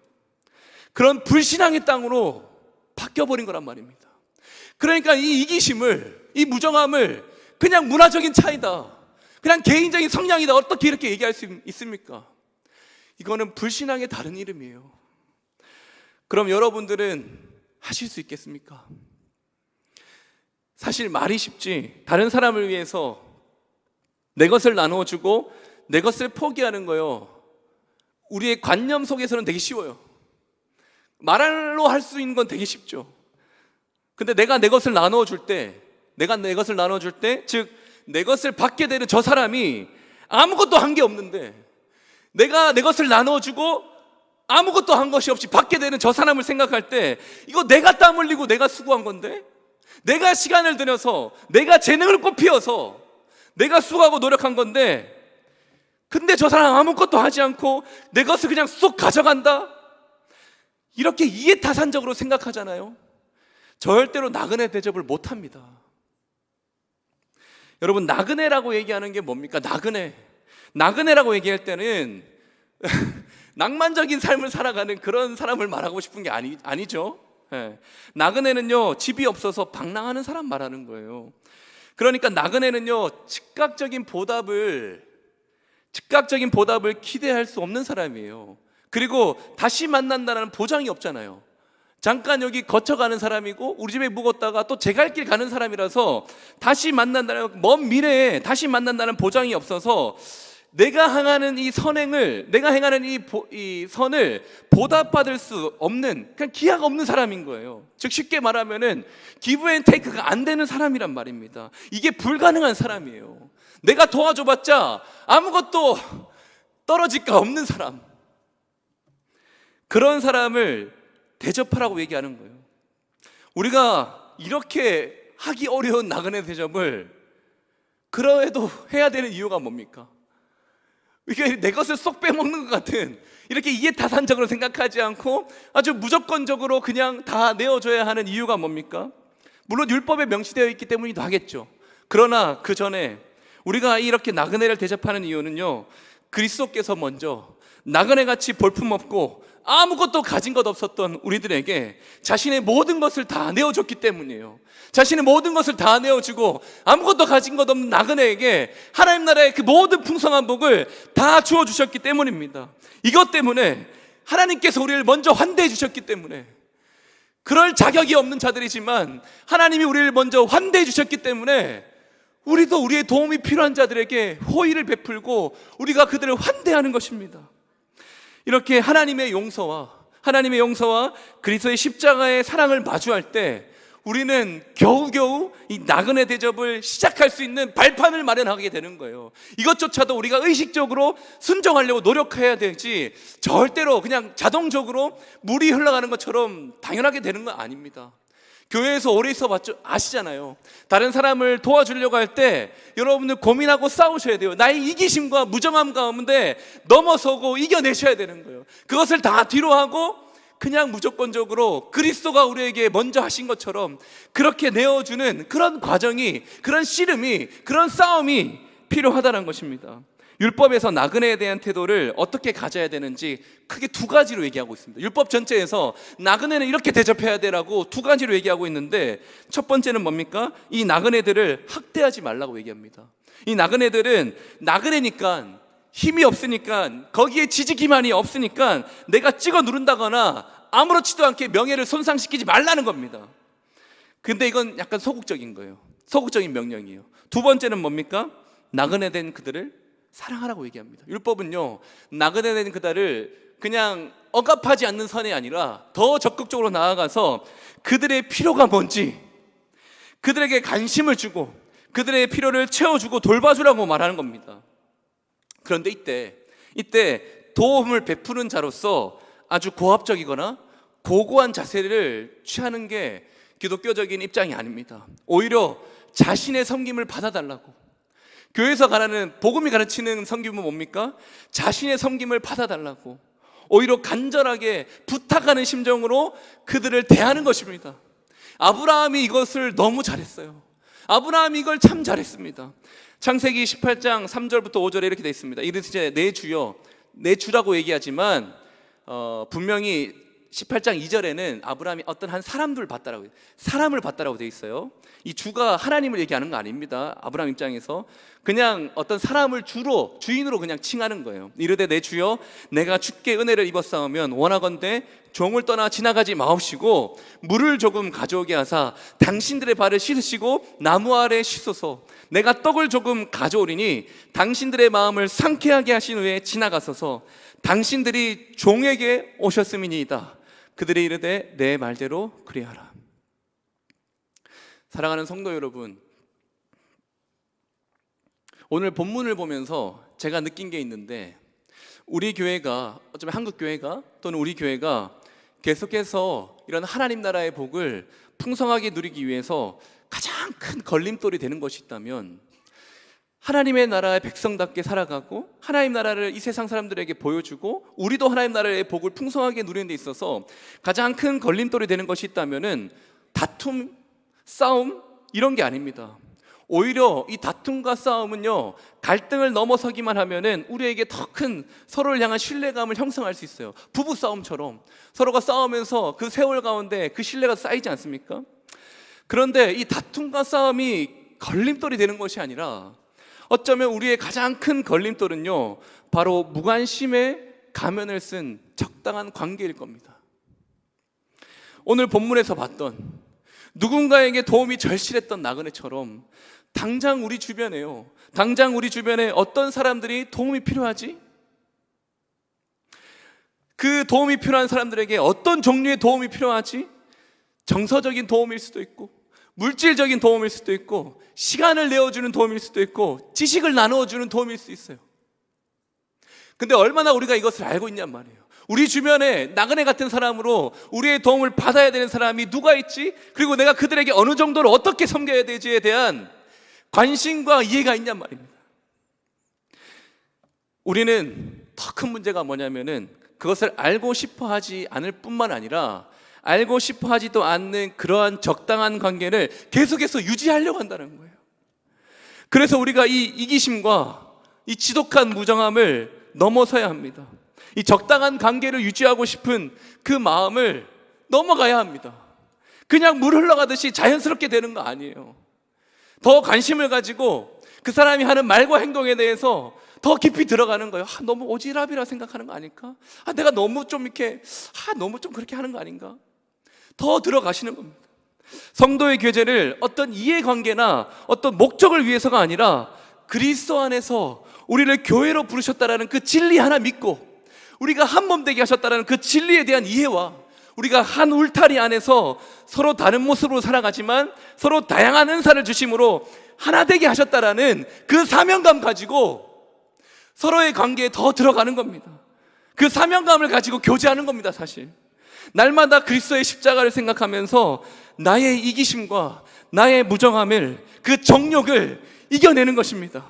그런 불신앙의 땅으로 바뀌어버린 거란 말입니다. 그러니까 이 이기심을, 이 무정함을 그냥 문화적인 차이다, 그냥 개인적인 성향이다, 어떻게 이렇게 얘기할 수 있습니까? 이거는 불신앙의 다른 이름이에요. 그럼 여러분들은 하실 수 있겠습니까? 사실 말이 쉽지, 다른 사람을 위해서 내 것을 나누어주고 내 것을 포기하는 거요, 우리의 관념 속에서는 되게 쉬워요. 말로 할 수 있는 건 되게 쉽죠. 근데 내가 내 것을 나누어줄 때, 즉 내 것을 받게 되는 저 사람이 아무것도 한 게 없는데, 내가 내 것을 나눠주고 아무것도 한 것이 없이 받게 되는 저 사람을 생각할 때, 이거 내가 땀 흘리고 내가 수고한 건데, 내가 시간을 들여서, 내가 재능을 꽃피워서 내가 수고하고 노력한 건데, 근데 저 사람 아무것도 하지 않고 내 것을 그냥 쏙 가져간다? 이렇게 이해타산적으로 생각하잖아요. 절대로 나그네 대접을 못합니다. 여러분, 나그네라고 얘기하는 게 뭡니까? 나그네라고 얘기할 때는 낭만적인 삶을 살아가는 그런 사람을 말하고 싶은 게 아니죠. 예. 나그네는요, 집이 없어서 방랑하는 사람 말하는 거예요. 그러니까 나그네는요, 즉각적인 보답을 기대할 수 없는 사람이에요. 그리고 다시 만난다는 보장이 없잖아요. 잠깐 여기 거쳐가는 사람이고, 우리 집에 묵었다가 또 제 갈 길 가는 사람이라서 다시 만난다는, 먼 미래에 다시 만난다는 보장이 없어서 내가 행하는 이 선행을, 내가 행하는 이 선을 보답받을 수 없는, 그냥 기회가 없는 사람인 거예요. 즉 쉽게 말하면은 기브 앤 테이크가 안 되는 사람이란 말입니다. 이게 불가능한 사람이에요. 내가 도와줘봤자 아무것도 떨어질 거 없는 사람, 그런 사람을 대접하라고 얘기하는 거예요. 우리가 이렇게 하기 어려운 나그네 대접을 그래도 해야 되는 이유가 뭡니까? 이게 내 것을 쏙 빼먹는 것 같은, 이렇게 이해타산적으로 생각하지 않고 아주 무조건적으로 그냥 다 내어줘야 하는 이유가 뭡니까? 물론 율법에 명시되어 있기 때문이기도 하겠죠. 그러나 그 전에 우리가 이렇게 나그네를 대접하는 이유는요, 그리스도께서 먼저 나그네같이 볼품없고 아무것도 가진 것 없었던 우리들에게 자신의 모든 것을 다 내어줬기 때문이에요. 자신의 모든 것을 다 내어주고 아무것도 가진 것 없는 나그네에게 하나님 나라의 그 모든 풍성한 복을 다 주어주셨기 때문입니다. 이것 때문에 하나님께서 우리를 먼저 환대해 주셨기 때문에, 그럴 자격이 없는 자들이지만 하나님이 우리를 먼저 환대해 주셨기 때문에 우리도 우리의 도움이 필요한 자들에게 호의를 베풀고 우리가 그들을 환대하는 것입니다. 이렇게 하나님의 용서와 그리스도의 십자가의 사랑을 마주할 때 우리는 겨우겨우 이 나그네 대접을 시작할 수 있는 발판을 마련하게 되는 거예요. 이것조차도 우리가 의식적으로 순종하려고 노력해야 되지, 절대로 그냥 자동적으로 물이 흘러가는 것처럼 당연하게 되는 건 아닙니다. 교회에서 오래 있어봤죠? 아시잖아요. 다른 사람을 도와주려고 할 때 여러분들 고민하고 싸우셔야 돼요. 나의 이기심과 무정함 가운데 넘어서고 이겨내셔야 되는 거예요. 그것을 다 뒤로 하고 그냥 무조건적으로 그리스도가 우리에게 먼저 하신 것처럼 그렇게 내어주는 그런 과정이, 그런 씨름이, 그런 싸움이 필요하다는 것입니다. 율법에서 나그네에 대한 태도를 어떻게 가져야 되는지 크게 두 가지로 얘기하고 있습니다. 율법 전체에서 나그네는 이렇게 대접해야 되라고 두 가지로 얘기하고 있는데, 첫 번째는 뭡니까? 이 나그네들을 학대하지 말라고 얘기합니다. 이 나그네들은 나그네니까, 힘이 없으니까, 거기에 지지 기반이 없으니까 내가 찍어 누른다거나 아무렇지도 않게 명예를 손상시키지 말라는 겁니다. 근데 이건 약간 소극적인 거예요. 소극적인 명령이에요. 두 번째는 뭡니까? 나그네 된 그들을 사랑하라고 얘기합니다. 율법은요, 나그네 된 그들을 그냥 억압하지 않는 선이 아니라 더 적극적으로 나아가서 그들의 필요가 뭔지 그들에게 관심을 주고 그들의 필요를 채워주고 돌봐주라고 말하는 겁니다. 그런데 이때 도움을 베푸는 자로서 아주 고압적이거나 고고한 자세를 취하는 게 기독교적인 입장이 아닙니다. 오히려 자신의 섬김을 받아달라고, 교회에서 가르치는, 복음이 가르치는 섬김은 뭡니까? 자신의 섬김을 받아달라고, 오히려 간절하게 부탁하는 심정으로 그들을 대하는 것입니다. 아브라함이 이것을 너무 잘했어요. 아브라함이 이걸 참 잘했습니다. 창세기 18장 3절부터 5절에 이렇게 되어 있습니다. 이르시되 내 주여, 내 주라고 얘기하지만 분명히 18장 2절에는 아브라함이 어떤 한 사람을 봤다라고 돼 있어요. 이 주가 하나님을 얘기하는 거 아닙니다. 아브라함 입장에서 그냥 어떤 사람을 주인으로 그냥 칭하는 거예요. 이르되 내 주여 내가 주께 은혜를 입었사오면 원하건대 종을 떠나 지나가지 마옵시고 물을 조금 가져오게 하사 당신들의 발을 씻으시고 나무 아래 쉬소서. 내가 떡을 조금 가져오리니 당신들의 마음을 상쾌하게 하신 후에 지나가소서. 당신들이 종에게 오셨음이니이다. 그들이 이르되 내 말대로 그리하라. 사랑하는 성도 여러분, 오늘 본문을 보면서 제가 느낀 게 있는데, 우리 교회가, 어쩌면 한국 교회가 또는 우리 교회가 계속해서 이런 하나님 나라의 복을 풍성하게 누리기 위해서 가장 큰 걸림돌이 되는 것이 있다면, 하나님의 나라의 백성답게 살아가고 하나님 나라를 이 세상 사람들에게 보여주고 우리도 하나님 나라의 복을 풍성하게 누리는 데 있어서 가장 큰 걸림돌이 되는 것이 있다면 다툼, 싸움 이런 게 아닙니다. 오히려 이 다툼과 싸움은요, 갈등을 넘어서기만 하면은 우리에게 더 큰 서로를 향한 신뢰감을 형성할 수 있어요. 부부 싸움처럼 서로가 싸우면서 그 세월 가운데 그 신뢰가 쌓이지 않습니까? 그런데 이 다툼과 싸움이 걸림돌이 되는 것이 아니라 어쩌면 우리의 가장 큰 걸림돌은요, 바로 무관심의 가면을 쓴 적당한 관계일 겁니다. 오늘 본문에서 봤던 누군가에게 도움이 절실했던 나그네처럼 당장 우리 주변에 어떤 사람들이 도움이 필요하지? 그 도움이 필요한 사람들에게 어떤 종류의 도움이 필요하지? 정서적인 도움일 수도 있고 물질적인 도움일 수도 있고 시간을 내어주는 도움일 수도 있고 지식을 나누어주는 도움일 수 있어요. 근데 얼마나 우리가 이것을 알고 있냔 말이에요. 우리 주변에 나그네 같은 사람으로 우리의 도움을 받아야 되는 사람이 누가 있지? 그리고 내가 그들에게 어느 정도로 어떻게 섬겨야 되지에 대한 관심과 이해가 있냔 말입니다. 우리는 더 큰 문제가 뭐냐면은 그것을 알고 싶어 하지 않을 뿐만 아니라 알고 싶어 하지도 않는 그러한 적당한 관계를 계속해서 유지하려고 한다는 거예요. 그래서 우리가 이 이기심과 이 지독한 무정함을 넘어서야 합니다. 이 적당한 관계를 유지하고 싶은 그 마음을 넘어가야 합니다. 그냥 물 흘러가듯이 자연스럽게 되는 거 아니에요. 더 관심을 가지고 그 사람이 하는 말과 행동에 대해서 더 깊이 들어가는 거예요. 너무 오지랖이라 생각하는 거 아닐까? 내가 너무 좀 이렇게 너무 좀 그렇게 하는 거 아닌가? 더 들어가시는 겁니다. 성도의 교제를 어떤 이해관계나 어떤 목적을 위해서가 아니라 그리스도 안에서 우리를 교회로 부르셨다라는 그 진리 하나 믿고 우리가 한 몸 되게 하셨다라는 그 진리에 대한 이해와 우리가 한 울타리 안에서 서로 다른 모습으로 살아가지만 서로 다양한 은사를 주심으로 하나 되게 하셨다라는 그 사명감 가지고 서로의 관계에 더 들어가는 겁니다. 그 사명감을 가지고 교제하는 겁니다. 사실 날마다 그리스도의 십자가를 생각하면서 나의 이기심과 나의 무정함을, 그 정욕을 이겨내는 것입니다.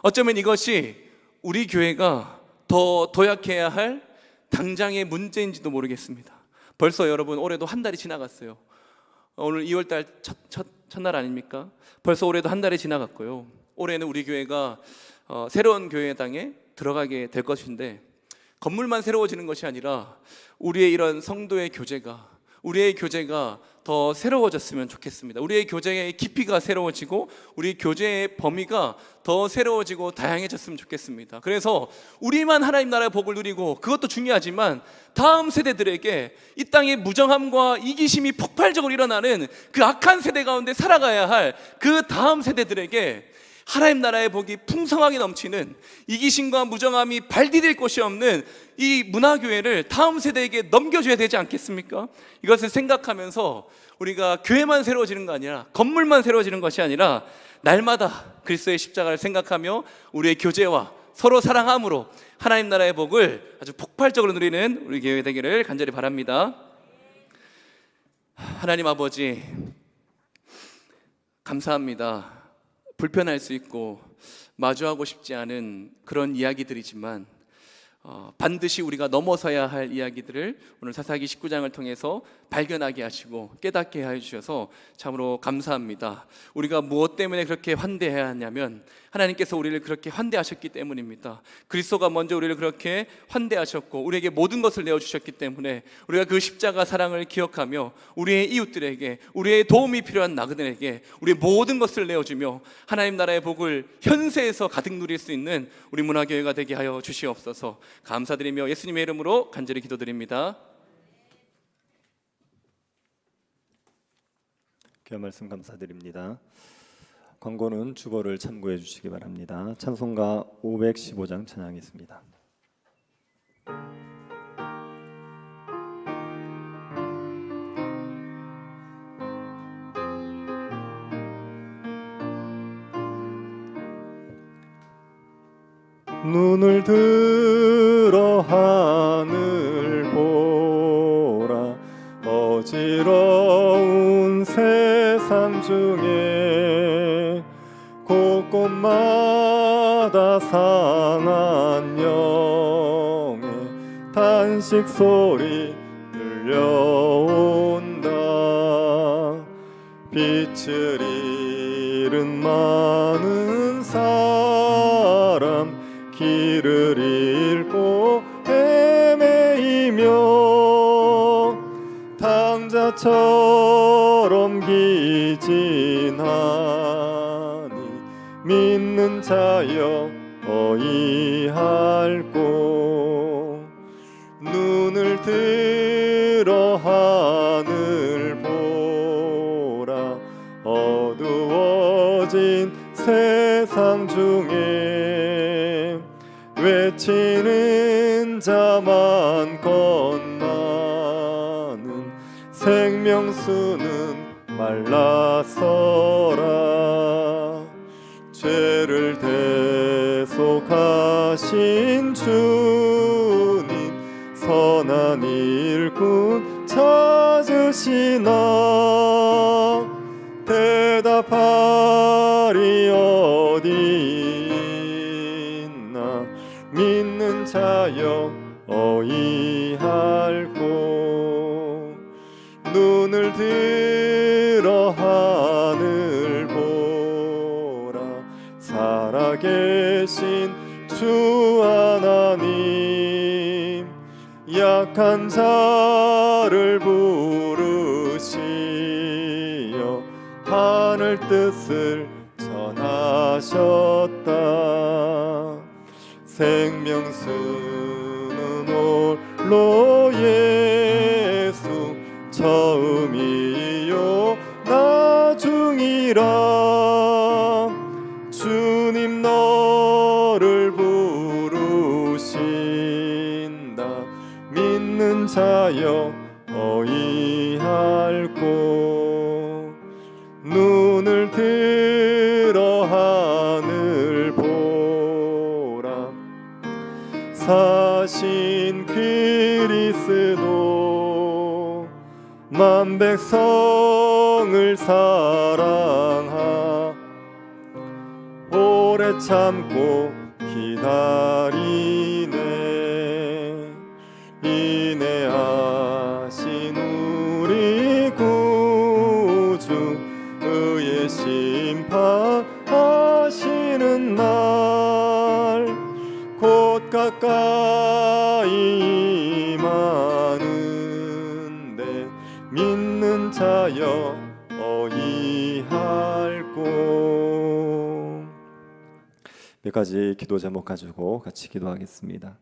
어쩌면 이것이 우리 교회가 더 도약해야 할 당장의 문제인지도 모르겠습니다. 벌써 여러분 올해도 한 달이 지나갔어요. 오늘 2월달 첫날 아닙니까? 벌써 올해도 한 달이 지나갔고요. 올해는 우리 교회가 새로운 교회당에 들어가게 될 것인데, 건물만 새로워지는 것이 아니라 우리의 이런 성도의 교제가, 우리의 교제가 더 새로워졌으면 좋겠습니다. 우리의 교제의 깊이가 새로워지고 우리 교제의 범위가 더 새로워지고 다양해졌으면 좋겠습니다. 그래서 우리만 하나님 나라의 복을 누리고, 그것도 중요하지만 다음 세대들에게 이 땅의 무정함과 이기심이 폭발적으로 일어나는 그 악한 세대 가운데 살아가야 할 그 다음 세대들에게 하나님 나라의 복이 풍성하게 넘치는, 이기심과 무정함이 발디딜 곳이 없는 이 문화교회를 다음 세대에게 넘겨줘야 되지 않겠습니까? 이것을 생각하면서 우리가 교회만 새로워지는 거 아니라, 건물만 새로워지는 것이 아니라 날마다 그리스도의 십자가를 생각하며 우리의 교제와 서로 사랑함으로 하나님 나라의 복을 아주 폭발적으로 누리는 우리 교회 되기를 간절히 바랍니다. 하나님 아버지, 감사합니다. 불편할 수 있고 마주하고 싶지 않은 그런 이야기들이지만 반드시 우리가 넘어서야 할 이야기들을 오늘 사사기 19장을 통해서 발견하게 하시고 깨닫게 해주셔서 참으로 감사합니다. 우리가 무엇 때문에 그렇게 환대해야 하냐면 하나님께서 우리를 그렇게 환대하셨기 때문입니다. 그리스도가 먼저 우리를 그렇게 환대하셨고 우리에게 모든 것을 내어주셨기 때문에 우리가 그 십자가 사랑을 기억하며 우리의 이웃들에게, 우리의 도움이 필요한 나그네에게 우리의 모든 것을 내어주며 하나님 나라의 복을 현세에서 가득 누릴 수 있는 우리 문화교회가 되게 하여 주시옵소서. 감사드리며 예수님의 이름으로 간절히 기도드립니다. 귀한 말씀 감사드립니다. 광고는 주보를 참고해 주시기 바랍니다. 찬송가 515장 찬양했습니다. 눈을 들어 하늘 보라. 어지러운 세상 중에 곳곳마다 상한 영의 탄식 소리 들려온다. 빛을 잃은 많은 사람, 길을 잃고 헤매이며 당자처럼 기진하니 믿는 자여 어이할꼬. 눈을 들어 하늘 보라. 어두워진 세상 중에 외치는 자만 건나는 생명수는 말라서라. 죄를 대속하신 주님 선한 일꾼 찾으시나. 대답하리 어디 있나. 믿는 자여 어이할꼬. 눈을 들어 하늘 보라. 살아계신 주 하나님 약한 자를 부르시어 하늘 뜻을 전하셨다. 생명수는 홀로 예수 처음이요 나중이라. 주님 너를 부르신다. 믿는 자여 어이할꼬. 눈을 들어 하늘 보라. 사신 그리스도 만 백성을 사랑하 오래 참고 기다리네. 인내하신 우리 구주 의의 심판하시는 날 곧 가까이 임하는데 믿는 자여 어이할꼬. 몇 가지 기도 제목 가지고 같이 기도하겠습니다.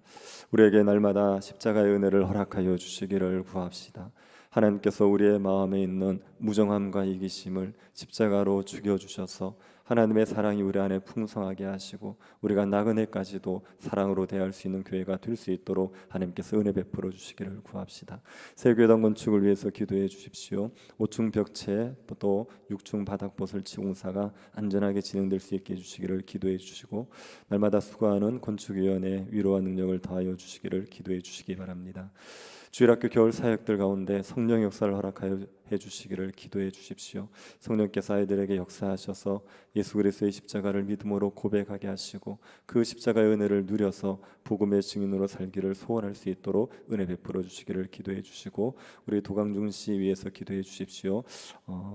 우리에게 날마다 십자가의 은혜를 허락하여 주시기를 구합시다. 하나님께서 우리의 마음에 있는 무정함과 이기심을 십자가로 죽여주셔서 하나님의 사랑이 우리 안에 풍성하게 하시고 우리가 나그네까지도 사랑으로 대할 수 있는 교회가 될 수 있도록 하나님께서 은혜 베풀어 주시기를 구합시다. 새 교회당 건축을 위해서 기도해 주십시오. 5층 벽체 또 6층 바닥보슬 공사가 안전하게 진행될 수 있게 해주시기를 기도해 주시고 날마다 수고하는 건축위원회 위로와 능력을 더하여 주시기를 기도해 주시기 바랍니다. 주일학교 겨울 사역들 가운데 성령 역사를 허락하여 주시기를 기도해 주십시오. 성령께서 아이들에게 역사하셔서 예수 그리스도의 십자가를 믿음으로 고백하게 하시고 그 십자가의 은혜를 누려서 복음의 증인으로 살기를 소원할 수 있도록 은혜 베풀어 주시기를 기도해 주시고, 우리 도강중 씨 위해서 기도해 주십시오.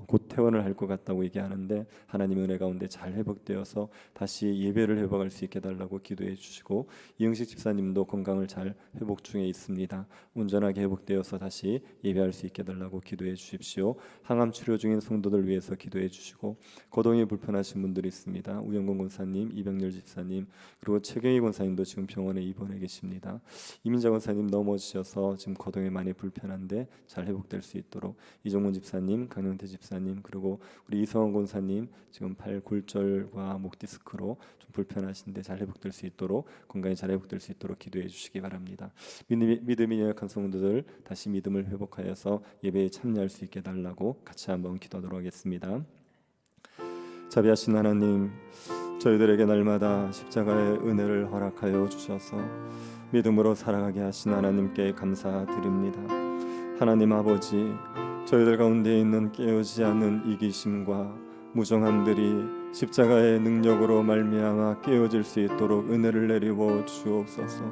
곧 퇴원을 할 것 같다고 얘기하는데 하나님의 은혜 가운데 잘 회복되어서 다시 예배를 회복할 수 있게 달라고 기도해 주시고, 이영식 집사님도 건강을 잘 회복 중에 있습니다. 온전하게 회복되어서 다시 예배할 수 있게 달라고 기도해 주십시오. 항암 치료 중인 성도들 위해서 기도해 주시고, 거동이 불편하신 분들이 있습니다. 우영건 권사님, 이병렬 집사님, 그리고 최경희 권사님도 지금 병원에 입원해 계십니다. 이민자 권사님 넘어지셔서 지금 거동이 많이 불편한데 잘 회복될 수 있도록, 이종문 집사님, 강영태 집사님, 그리고 우리 이성원 권사님 지금 팔 골절과 목 디스크로 좀 불편하신데 잘 회복될 수 있도록, 건강히 잘 회복될 수 있도록 기도해 주시기 바랍니다. 믿음이 연약한 성도들 다시 믿음을 회복하여서 예배에 참여할 수 있게 달라고 같이 한번 기도하도록 하겠습니다. 자비하신 하나님, 저희들에게 날마다 십자가의 은혜를 허락하여 주셔서 믿음으로 살아가게 하신 하나님께 감사드립니다. 하나님 아버지, 저희들 가운데 있는 깨어지지 않는 이기심과 무정함들이 십자가의 능력으로 말미암아 깨어질 수 있도록 은혜를 내리워 주옵소서.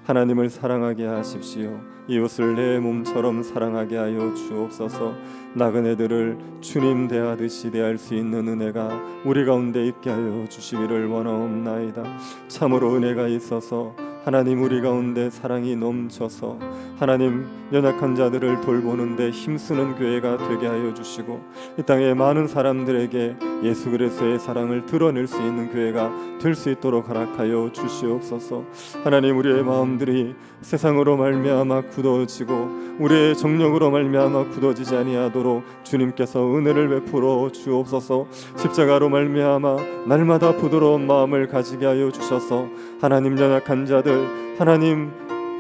하나님을 사랑하게 하십시오. 이웃을 내 몸처럼 사랑하게 하여 주옵소서. 나그네들을 주님 대하듯이 대할 수 있는 은혜가 우리 가운데 있게 하여 주시기를 원하옵나이다. 참으로 은혜가 있어서 하나님 우리 가운데 사랑이 넘쳐서 하나님 연약한 자들을 돌보는데 힘쓰는 교회가 되게 하여 주시고, 이 땅의 많은 사람들에게 예수 그리스도의 사랑을 드러낼 수 있는 교회가 될 수 있도록 허락하여 주시옵소서. 하나님, 우리의 마음들이 세상으로 말미암아 굳어지고 우리의 정력으로 말미암아 굳어지지 아니하도록 주님께서 은혜를 베풀어 주옵소서. 십자가로 말미암아 날마다 부드러운 마음을 가지게 하여 주셔서 하나님 연약한 자들, 하나님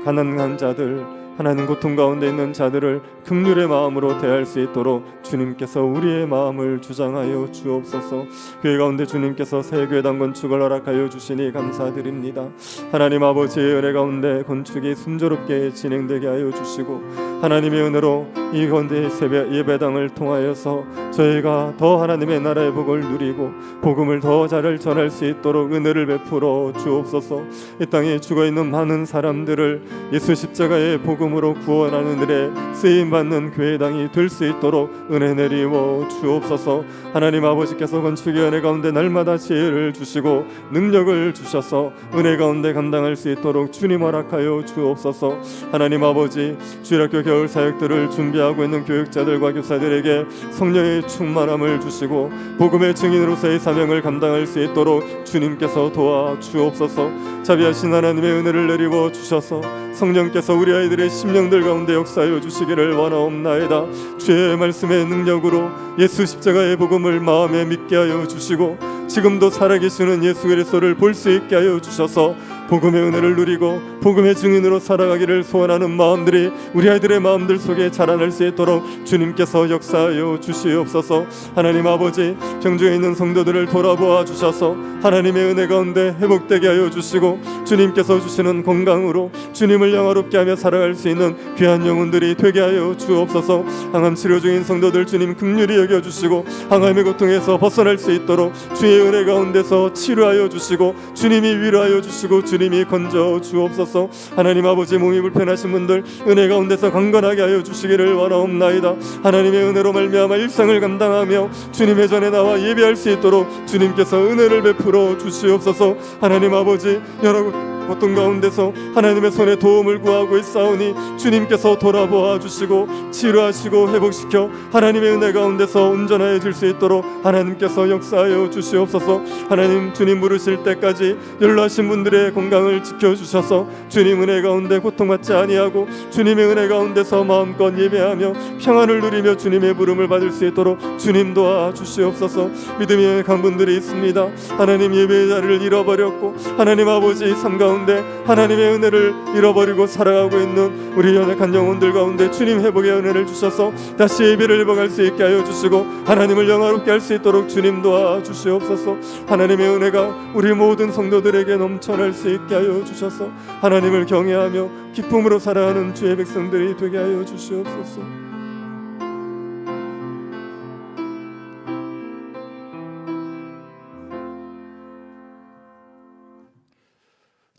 가난한 자들, 하나님 고통 가운데 있는 자들을 긍휼의 마음으로 대할 수 있도록 주님께서 우리의 마음을 주장하여 주옵소서. 교회 가운데 주님께서 새 교회당 건축을 허락하여 주시니 감사드립니다. 하나님 아버지의 은혜 가운데 건축이 순조롭게 진행되게 하여 주시고, 하나님의 은혜로 이 가운데 예배당을 통하여서 저희가 더 하나님의 나라의 복을 누리고 복음을 더 잘 전할 수 있도록 은혜를 베풀어 주옵소서. 이 땅에 죽어있는 많은 사람들을 예수 십자가의 복음으로 구원하는 일에 쓰임받는 교회당이 될 수 있도록 은혜 내리워 주옵소서. 하나님 아버지께서 건축의 은혜 가운데 날마다 지혜를 주시고 능력을 주셔서 은혜 가운데 감당할 수 있도록 주님 허락하여 주옵소서. 하나님 아버지, 주일학교 겨울 사역들을 준비하고 있는 교육자들과 교사들에게 성령의 충만함을 주시고 복음의 증인으로서의 사명을 감당할 수 있도록 주님께서 도와 주옵소서. 자비하신 하나님의 은혜를 내리워 주셔서 성령께서 우리 아이들의 심령들 가운데 역사하여 주시기를 원하옵나이다. 주의 말씀의 능력으로 예수 십자가의 복음을 마음에 믿게 하여 주시고 지금도 살아계시는 예수 그리스도를 볼 수 있게 하여 주셔서 복음의 은혜를 누리고 복음의 증인으로 살아가기를 소원하는 마음들이 우리 아이들의 마음들 속에 자라날 수 있도록 주님께서 역사하여 주시옵소서. 하나님 아버지, 병중에 있는 성도들을 돌아보아 주셔서 하나님의 은혜 가운데 회복되게 하여 주시고 주님께서 주시는 건강으로 주님을 영화롭게 하며 살아갈 수 있는 귀한 영혼들이 되게 하여 주옵소서. 항암 치료 중인 성도들 주님 긍휼히 여겨주시고 항암의 고통에서 벗어날 수 있도록 주의 은혜 가운데서 치료하여 주시고 주님이 위로하여 주시고 주님이 건져 주옵소서. 하나님 아버지, 몸이 불편하신 분들 은혜 가운데서 강건하게 하여 주시기를 원하옵나이다. 하나님의 은혜로 말미암아 일상을 감당하며 주님의 전에 나와 예배할 수 있도록 주님께서 은혜를 베풀어 주시옵소서. 하나님 아버지, 여러 고통 가운데서 하나님의 손에 도움을 구하고 있사오니 주님께서 돌아보아 주시고 치료하시고 회복시켜 하나님의 은혜 가운데서 온전해질 수 있도록 하나님께서 역사하여 주시옵소서. 하나님, 주님 부르실 때까지 연로하신 분들의 건강을 지켜주셔서 주님 은혜 가운데 고통받지 아니하고 주님의 은혜 가운데서 마음껏 예배하며 평안을 누리며 주님의 부름을 받을 수 있도록 주님 도와 주시옵소서. 믿음이 약한 분들이 있습니다. 하나님, 예배의 자리를 잃어버렸고 하나님 아버지 삶 가운데 하나님의 은혜를 잃어버리고 살아가고 있는 우리 연약한 영혼들 가운데 주님 회복의 은혜를 주셔서 다시 예배를 회복할 수 있게 하여 주시고 하나님을 영화롭게 할 수 있도록 주님 도와 주시옵소서. 하나님의 은혜가 우리 모든 성도들에게 넘쳐날 수 있게 하여 주셔서 하나님을 경외하며 기쁨으로 살아가는 주의 백성들이 되게 하여 주시옵소서.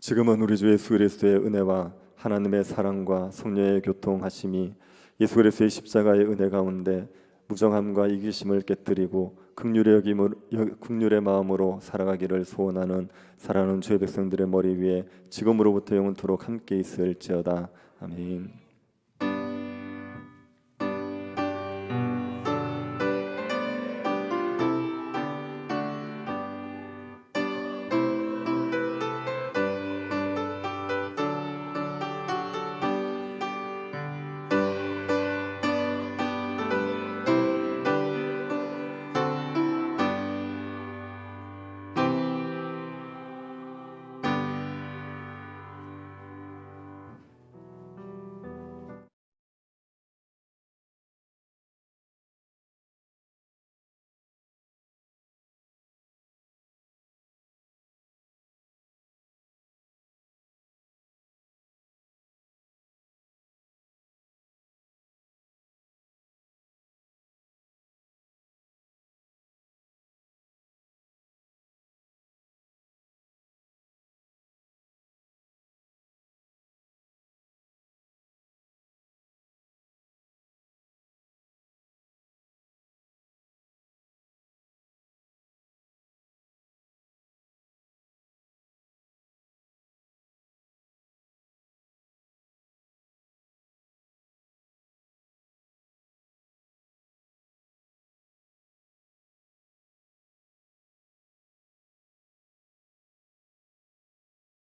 지금은 우리 주 예수 그리스도의 은혜와 하나님의 사랑과 성령의 교통하심이 예수 그리스도의 십자가의 은혜 가운데 무정함과 이기심을 깨뜨리고 긍휼의 마음으로 살아가기를 소원하는 사랑하는 주의 백성들의 머리 위에 지금으로부터 영원토록 함께 있을지어다. 아멘.